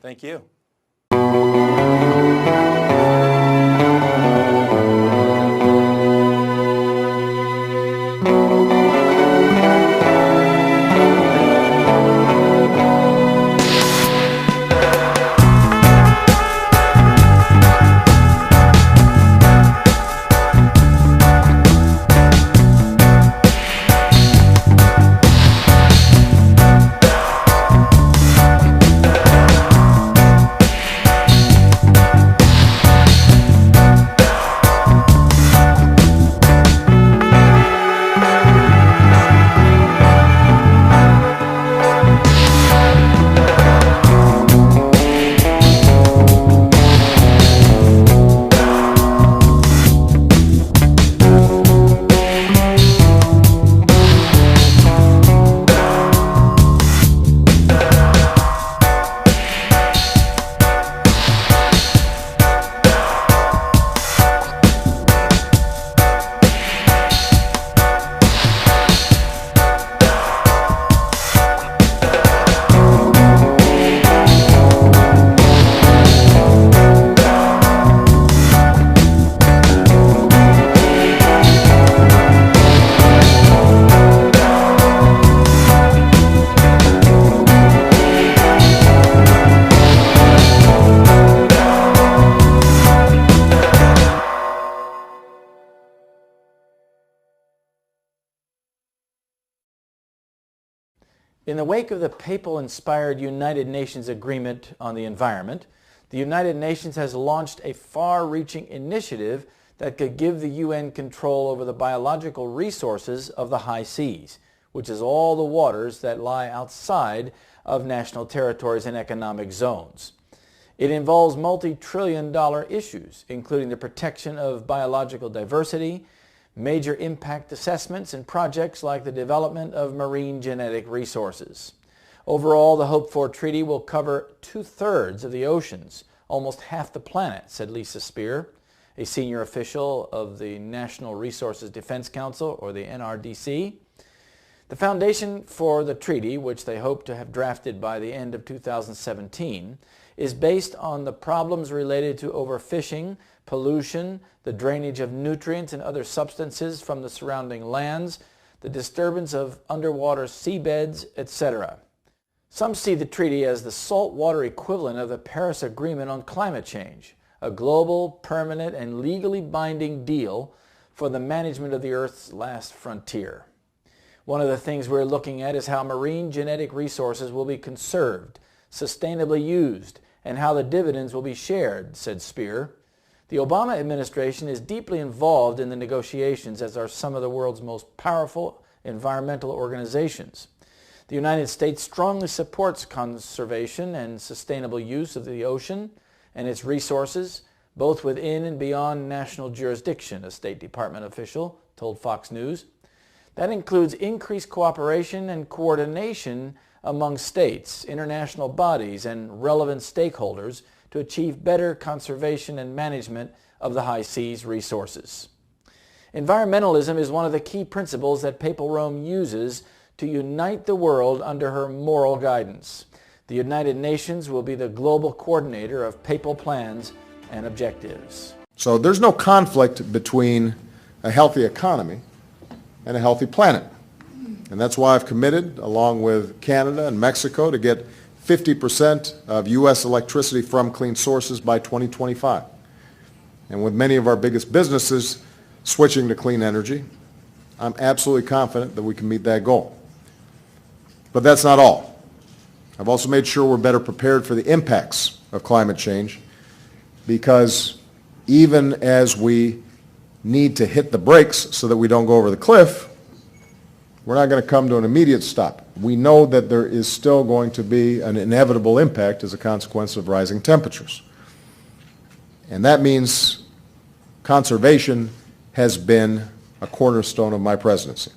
Thank you. In the wake of the papal-inspired United Nations Agreement on the Environment, the United Nations has launched a far-reaching initiative that could give the UN control over the biological resources of the high seas, which is all the waters that lie outside of national territories and economic zones. It involves multi-trillion-dollar issues, including the protection of biological diversity, major impact assessments, and projects like the development of marine genetic resources. Overall, the hoped-for treaty will cover 2/3 of the oceans, almost half the planet, said Lisa Spear, a senior official of the National Resources Defense Council, or the NRDC. The foundation for the treaty, which they hope to have drafted by the end of 2017, is based on the problems related to overfishing, pollution, the drainage of nutrients and other substances from the surrounding lands, the disturbance of underwater seabeds, etc. Some see the treaty as the saltwater equivalent of the Paris Agreement on climate change, a global, permanent, and legally binding deal for the management of the Earth's last frontier. One of the things we're looking at is how marine genetic resources will be conserved, sustainably used, and how the dividends will be shared, said Spear. The Obama administration is deeply involved in the negotiations, as are some of the world's most powerful environmental organizations. The United States strongly supports conservation and sustainable use of the ocean and its resources, both within and beyond national jurisdiction, a State Department official told Fox News. That includes increased cooperation and coordination among states, international bodies, and relevant stakeholders to achieve better conservation and management of the high seas resources. Environmentalism is one of the key principles that Papal Rome uses to unite the world under her moral guidance. The United Nations will be the global coordinator of papal plans and objectives. So there's no conflict between a healthy economy and a healthy planet. And that's why I've committed, along with Canada and Mexico, to get 50% of U.S. electricity from clean sources by 2025. And with many of our biggest businesses switching to clean energy, I'm absolutely confident that we can meet that goal. But that's not all. I've also made sure we're better prepared for the impacts of climate change, because even as we need to hit the brakes so that we don't go over the cliff, we're not going to come to an immediate stop. We know that there is still going to be an inevitable impact as a consequence of rising temperatures. And that means conservation has been a cornerstone of my presidency.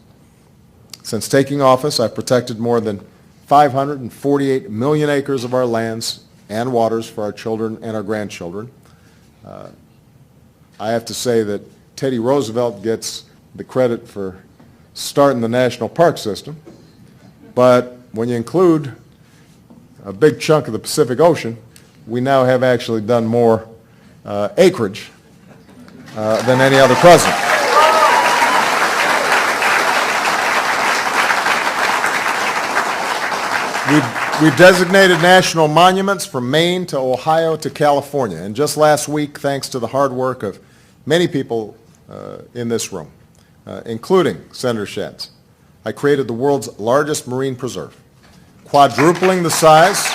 Since taking office, I've protected more than 548 million acres of our lands and waters for our children and our grandchildren. I have to say that Teddy Roosevelt gets the credit for starting the national park system, but when you include a big chunk of the Pacific Ocean, we now have actually done more acreage than any other president. We've designated national monuments from Maine to Ohio to California. And just last week, thanks to the hard work of many people in this room, including Senator Schatz, I created the world's largest marine preserve, quadrupling the size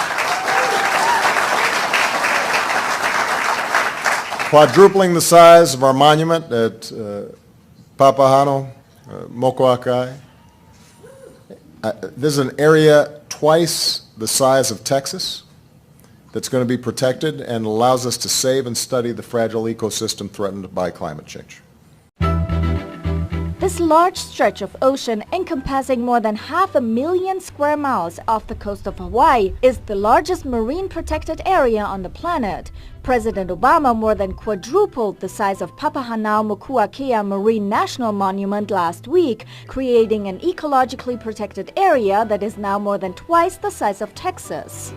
of our monument at Papahano, Mokuakai. This is an area twice the size of Texas that's going to be protected and allows us to save and study the fragile ecosystem threatened by climate change. This large stretch of ocean, encompassing more than 500,000 square miles off the coast of Hawaii, is the largest marine protected area on the planet. President Obama more than quadrupled the size of Papahanaumokuakea Marine National Monument last week, creating an ecologically protected area that is now more than twice the size of Texas.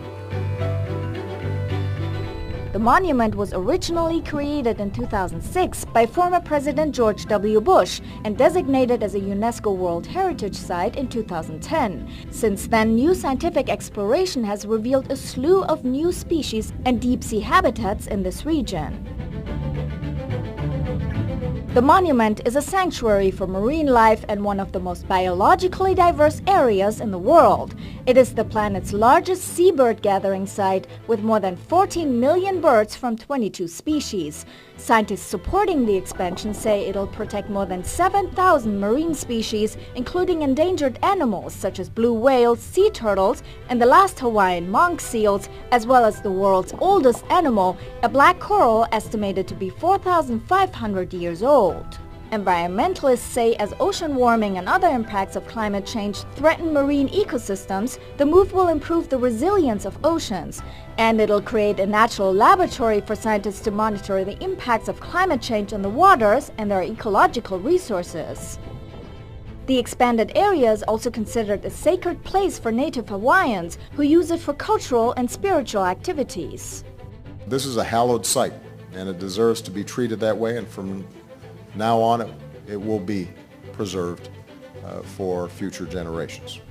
The monument was originally created in 2006 by former President George W. Bush and designated as a UNESCO World Heritage Site in 2010. Since then, new scientific exploration has revealed a slew of new species and deep-sea habitats in this region. The monument is a sanctuary for marine life and one of the most biologically diverse areas in the world. It is the planet's largest seabird gathering site with more than 14 million birds from 22 species. Scientists supporting the expansion say it'll protect more than 7,000 marine species, including endangered animals such as blue whales, sea turtles, and the last Hawaiian monk seals, as well as the world's oldest animal, a black coral estimated to be 4,500 years old. Environmentalists say as ocean warming and other impacts of climate change threaten marine ecosystems, the move will improve the resilience of oceans. And it'll create a natural laboratory for scientists to monitor the impacts of climate change on the waters and their ecological resources. The expanded area is also considered a sacred place for native Hawaiians who use it for cultural and spiritual activities. This is a hallowed site, and it deserves to be treated that way, and from now on it will be preserved for future generations.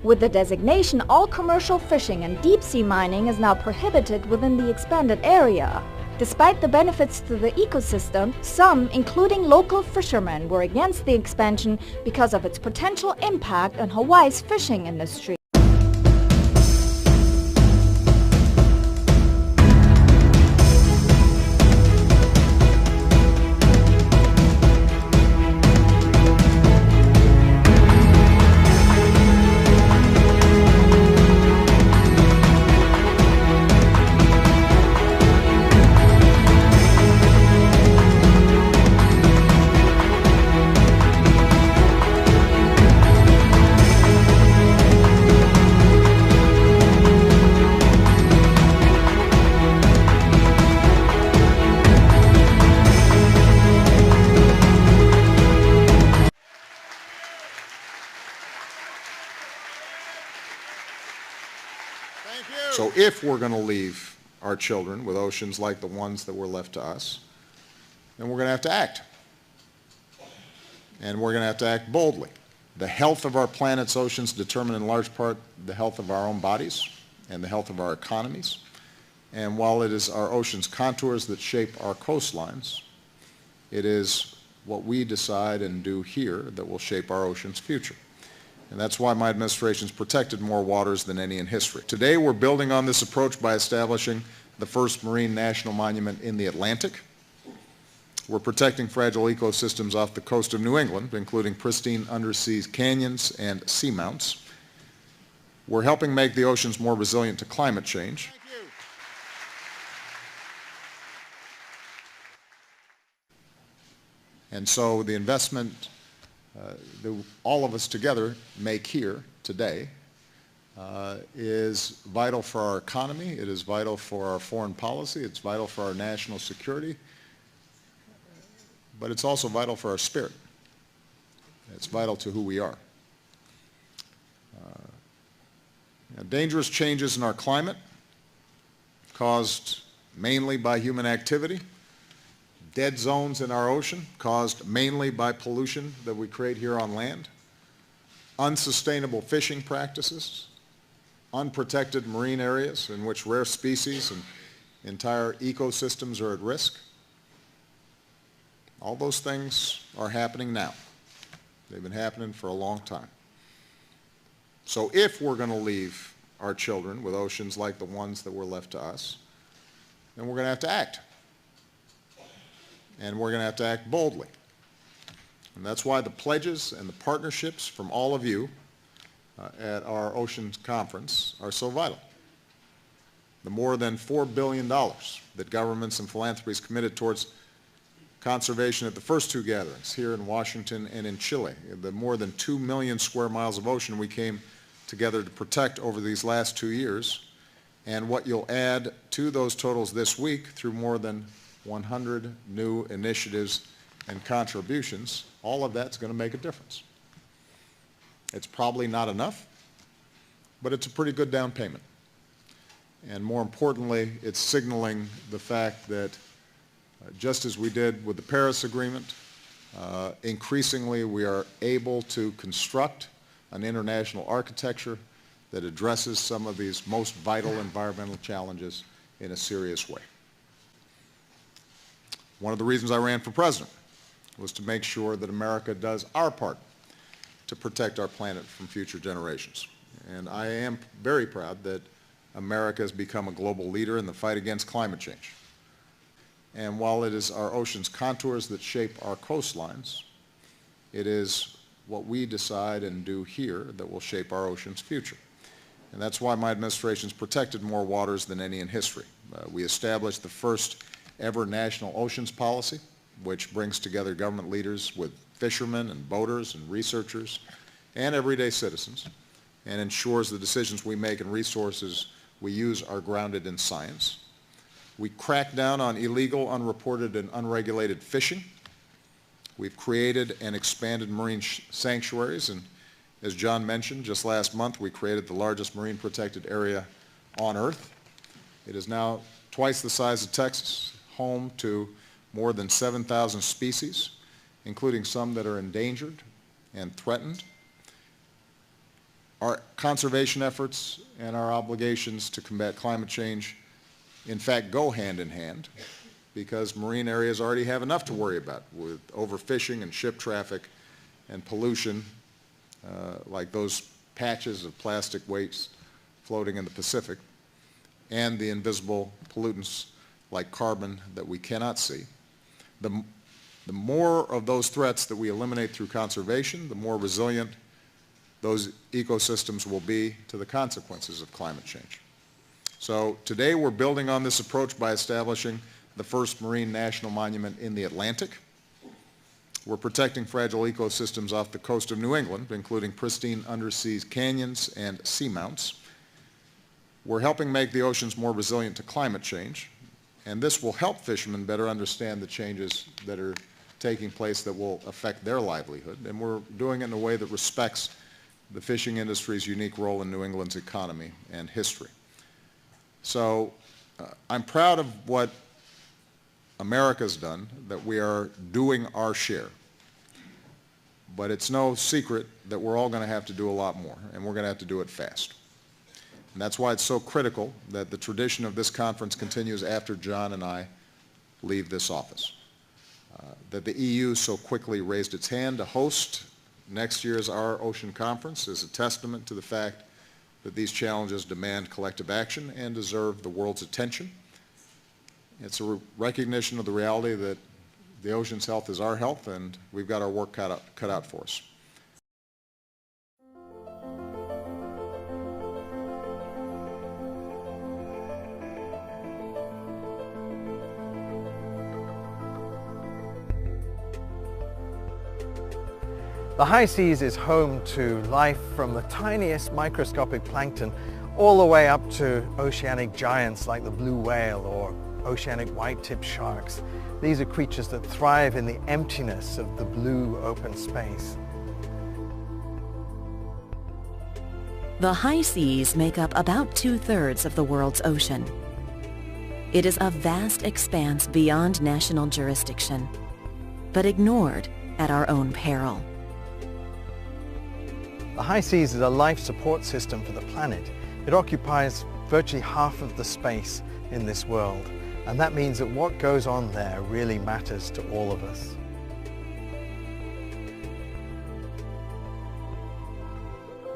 With the designation, all commercial fishing and deep-sea mining is now prohibited within the expanded area. Despite the benefits to the ecosystem, some, including local fishermen, were against the expansion because of its potential impact on Hawaii's fishing industry. So if we're going to leave our children with oceans like the ones that were left to us, then we're going to have to act. And we're going to have to act boldly. The health of our planet's oceans determine in large part the health of our own bodies and the health of our economies. And while it is our ocean's contours that shape our coastlines, it is what we decide and do here that will shape our ocean's future. And that's why my administration's protected more waters than any in history. Today we're building on this approach by establishing the first marine national monument in the Atlantic. We're protecting fragile ecosystems off the coast of New England, including pristine undersea canyons and seamounts. We're helping make the oceans more resilient to climate change. And so the investment that all of us together make here today is vital for our economy, it is vital for our foreign policy, it's vital for our national security, but it's also vital for our spirit. It's vital to who we are. Dangerous changes in our climate caused mainly by human activity, dead zones in our ocean caused mainly by pollution that we create here on land, unsustainable fishing practices, unprotected marine areas in which rare species and entire ecosystems are at risk. All those things are happening now. They've been happening for a long time. So if we're going to leave our children with oceans like the ones that were left to us, then we're going to have to act. And we're going to have to act boldly. And that's why the pledges and the partnerships from all of you at our Oceans Conference are so vital. The more than $4 billion that governments and philanthropies committed towards conservation at the first two gatherings here in Washington and in Chile, the more than 2 million square miles of ocean we came together to protect over these last 2 years, and what you'll add to those totals this week through more than 100 new initiatives and contributions, all of that's going to make a difference. It's probably not enough, but it's a pretty good down payment. And more importantly, it's signaling the fact that just as we did with the Paris Agreement, increasingly we are able to construct an international architecture that addresses some of these most vital environmental challenges in a serious way. One of the reasons I ran for president was to make sure that America does our part to protect our planet from future generations. And I am very proud that America has become a global leader in the fight against climate change. And while it is our ocean's contours that shape our coastlines, it is what we decide and do here that will shape our ocean's future. And that's why my administration's protected more waters than any in history. We established the first ever national oceans policy, which brings together government leaders with fishermen and boaters and researchers and everyday citizens, and ensures the decisions we make and resources we use are grounded in science. We crack down on illegal, unreported, and unregulated fishing. We've created and expanded marine sanctuaries, and as John mentioned, just last month we created the largest marine protected area on Earth. It is now twice the size of Texas, home to more than 7,000 species, including some that are endangered and threatened. Our conservation efforts and our obligations to combat climate change, in fact, go hand in hand, because marine areas already have enough to worry about with overfishing and ship traffic and pollution, like those patches of plastic waste floating in the Pacific, and the invisible pollutants like carbon that we cannot see. The more of those threats that we eliminate through conservation, the more resilient those ecosystems will be to the consequences of climate change. So today we're building on this approach by establishing the first marine national monument in the Atlantic. We're protecting fragile ecosystems off the coast of New England, including pristine undersea canyons and seamounts. We're helping make the oceans more resilient to climate change, and this will help fishermen better understand the changes that are taking place that will affect their livelihood, and we're doing it in a way that respects the fishing industry's unique role in New England's economy and history. So I'm proud of what America's done, that we are doing our share. But it's no secret that we're all going to have to do a lot more, and we're going to have to do it fast. And that's why it's so critical that the tradition of this conference continues after John and I leave this office. That the EU so quickly raised its hand to host next year's Our Ocean Conference is a testament to the fact that these challenges demand collective action and deserve the world's attention. It's a recognition of the reality that the ocean's health is our health, and we've got our work cut out for us. The high seas is home to life from the tiniest microscopic plankton all the way up to oceanic giants like the blue whale or oceanic white-tipped sharks. These are creatures that thrive in the emptiness of the blue open space. The high seas make up about 2/3 of the world's ocean. It is a vast expanse beyond national jurisdiction, but ignored at our own peril. The high seas is a life support system for the planet. It occupies virtually half of the space in this world, and that means that what goes on there really matters to all of us.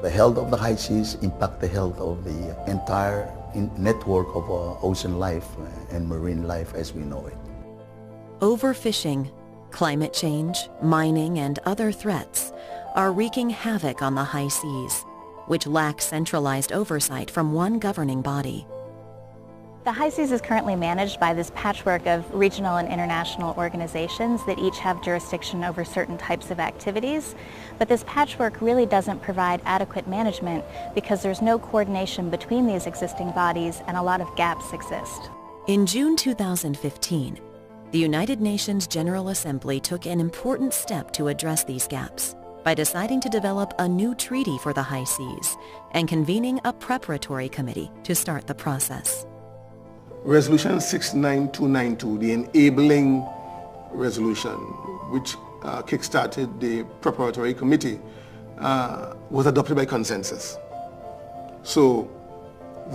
The health of the high seas impact the health of the entire network of ocean life and marine life as we know it. Overfishing, climate change, mining, and other threats are wreaking havoc on the high seas, which lack centralized oversight from one governing body. The high seas is currently managed by this patchwork of regional and international organizations that each have jurisdiction over certain types of activities. But this patchwork really doesn't provide adequate management because there's no coordination between these existing bodies and a lot of gaps exist. In June 2015, the United Nations General Assembly took an important step to address these gaps by deciding to develop a new treaty for the high seas and convening a preparatory committee to start the process. Resolution 69292, the enabling resolution, which kick-started the preparatory committee, was adopted by consensus. So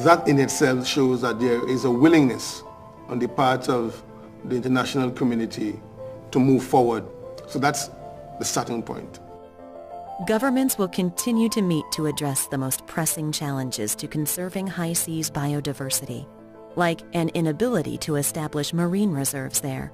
that in itself shows that there is a willingness on the part of the international community to move forward So that's the starting point. Governments will continue to meet to address the most pressing challenges to conserving high seas biodiversity, like an inability to establish marine reserves there.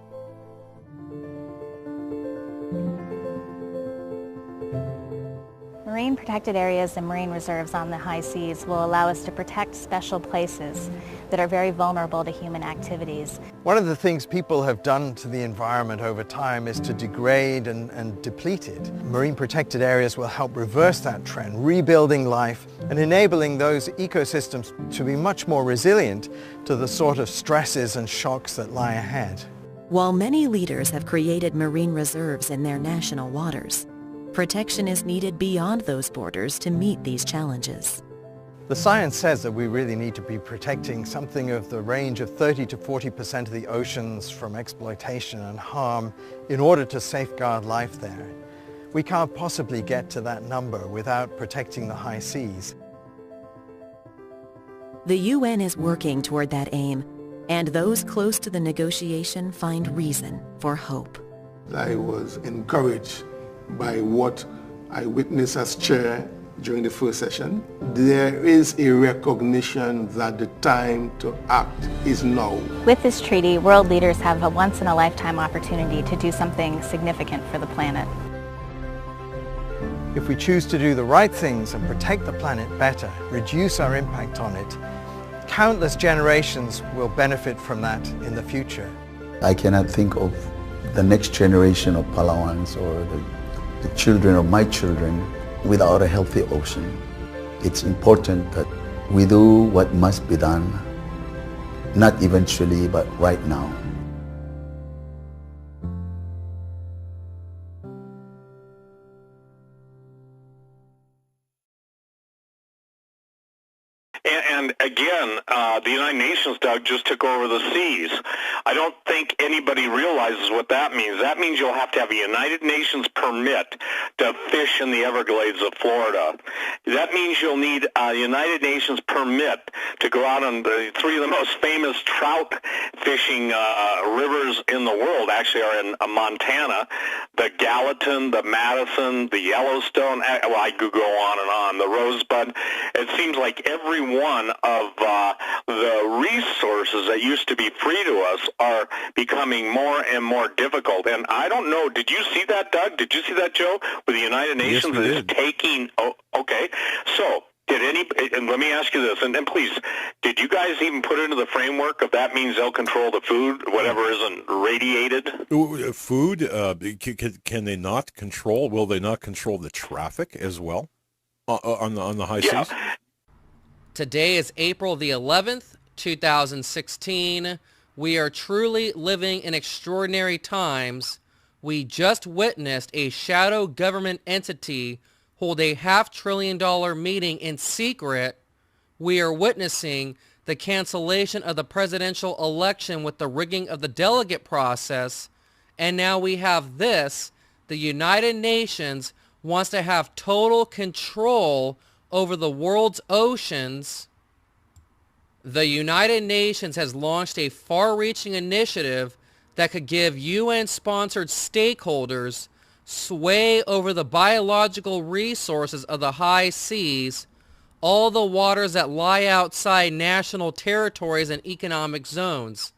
Marine protected areas and marine reserves on the high seas will allow us to protect special places that are very vulnerable to human activities. One of the things people have done to the environment over time is to degrade and deplete it. Marine protected areas will help reverse that trend, rebuilding life and enabling those ecosystems to be much more resilient to the sort of stresses and shocks that lie ahead. While many leaders have created marine reserves in their national waters, protection is needed beyond those borders to meet these challenges. The science says that we really need to be protecting something of the range of 30 to 40% of the oceans from exploitation and harm in order to safeguard life there. We can't possibly get to that number without protecting the high seas. The UN is working toward that aim, and those close to the negotiation find reason for hope. I was encouraged by what I witnessed as chair during the first session. There is a recognition that the time to act is now. With this treaty, world leaders have a once-in-a-lifetime opportunity to do something significant for the planet. If we choose to do the right things and protect the planet better, reduce our impact on it, countless generations will benefit from that in the future. I cannot think of the next generation of Palawans or the children of my children without a healthy ocean. It's important that we do what must be done, not eventually, but right now. And again, the United Nations, Doug, just took over the seas. I don't think anybody realizes what that means. That means you'll have to have a United Nations permit to fish in the Everglades of Florida. That means you'll need a United Nations permit to go out on the three of the most famous trout fishing rivers in the world, actually are in Montana, the Gallatin, the Madison, the Yellowstone. Well, I could go on and on, the Rosebud. It seems like every one of the resources that used to be free to us are becoming more and more difficult. And I don't know, did you see that, Doug? Did you see that, Joe? With the United Nations Yes, we is did. taking, okay. So, and let me ask you this, and please, did you guys even put it into the framework of that means they'll control the food, whatever isn't radiated? Food, can they not control, will they not control the traffic as well on the high seas? Today is April the 11th, 2016. We are truly living in extraordinary times. We just witnessed a shadow government entity hold a $500 billion meeting in secret. We are witnessing the cancellation of the presidential election with the rigging of the delegate process. And now we have this. The United Nations wants to have total control over the world's oceans. The United Nations has launched a far-reaching initiative that could give UN-sponsored stakeholders sway over the biological resources of the high seas, all the waters that lie outside national territories and economic zones.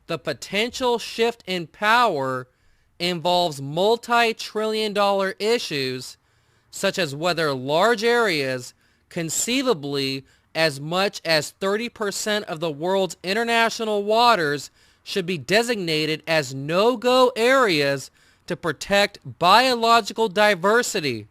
The potential shift in power involves multi-trillion-dollar issues such as whether large areas, conceivably as much as 30% of the world's international waters, should be designated as no-go areas to protect biological diversity.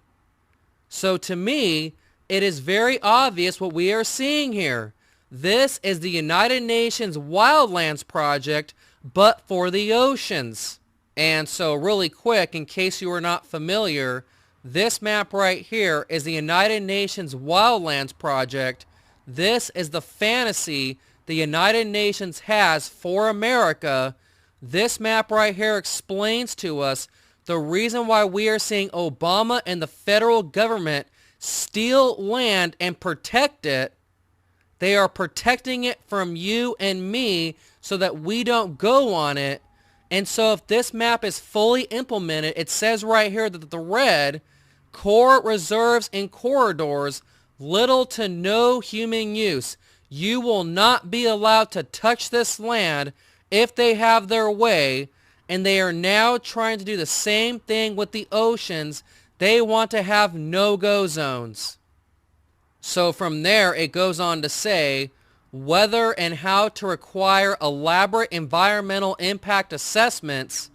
So to me, it is very obvious what we are seeing here. This is the United Nations Wildlands Project, but for the oceans. And so really quick, in case you are not familiar, this map right here is the United Nations Wildlands Project. This is the fantasy the United Nations has for America. This map right here explains to us the reason why we are seeing Obama and the federal government steal land and protect it. They are protecting it from you and me so that we don't go on it. And so if this map is fully implemented, it says right here that the red, core reserves and corridors, little to no human use. You will not be allowed to touch this land if they have their way, and they are now trying to do the same thing with the oceans. They want to have no-go zones. So from there, it goes on to say whether and how to require elaborate environmental impact assessments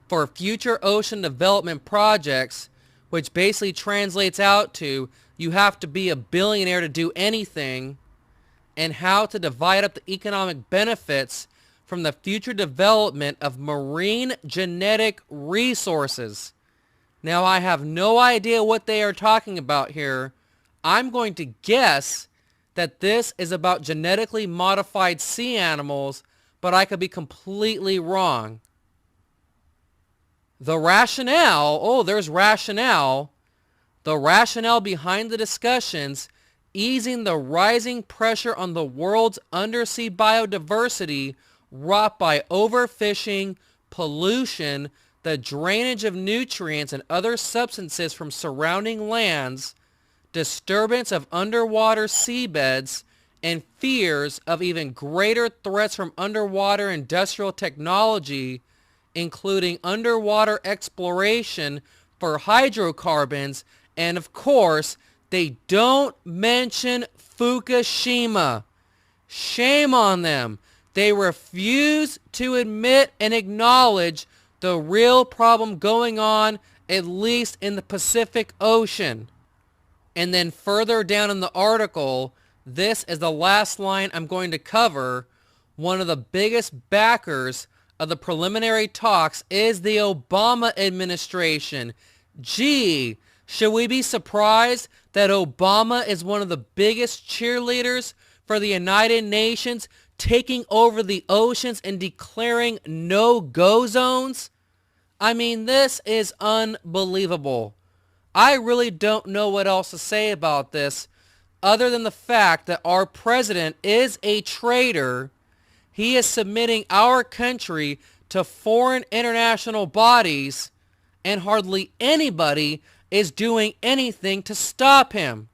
for future ocean development projects, which basically translates out to you have to be a billionaire to do anything, and how to divide up the economic benefits from the future development of marine genetic resources. Now, I have no idea what they are talking about here. I'm going to guess that this is about genetically modified sea animals, but I could be completely wrong. The rationale, there's rationale. The rationale behind the discussions, easing the rising pressure on the world's undersea biodiversity wrought by overfishing, pollution, the drainage of nutrients and other substances from surrounding lands, disturbance of underwater seabeds, and fears of even greater threats from underwater industrial technology, including underwater exploration for hydrocarbons, and of course, they don't mention Fukushima. Shame on them. They refuse to admit and acknowledge the real problem going on, at least in the Pacific Ocean. And then further down in the article, this is the last line I'm going to cover. One of the biggest backers of the preliminary talks is the Obama administration. Gee, should we be surprised that Obama is one of the biggest cheerleaders for the United Nations, taking over the oceans and declaring no-go zones? I mean, this is unbelievable. I really don't know what else to say about this other than the fact that our president is a traitor. He is submitting our country to foreign international bodies, and hardly anybody is doing anything to stop him.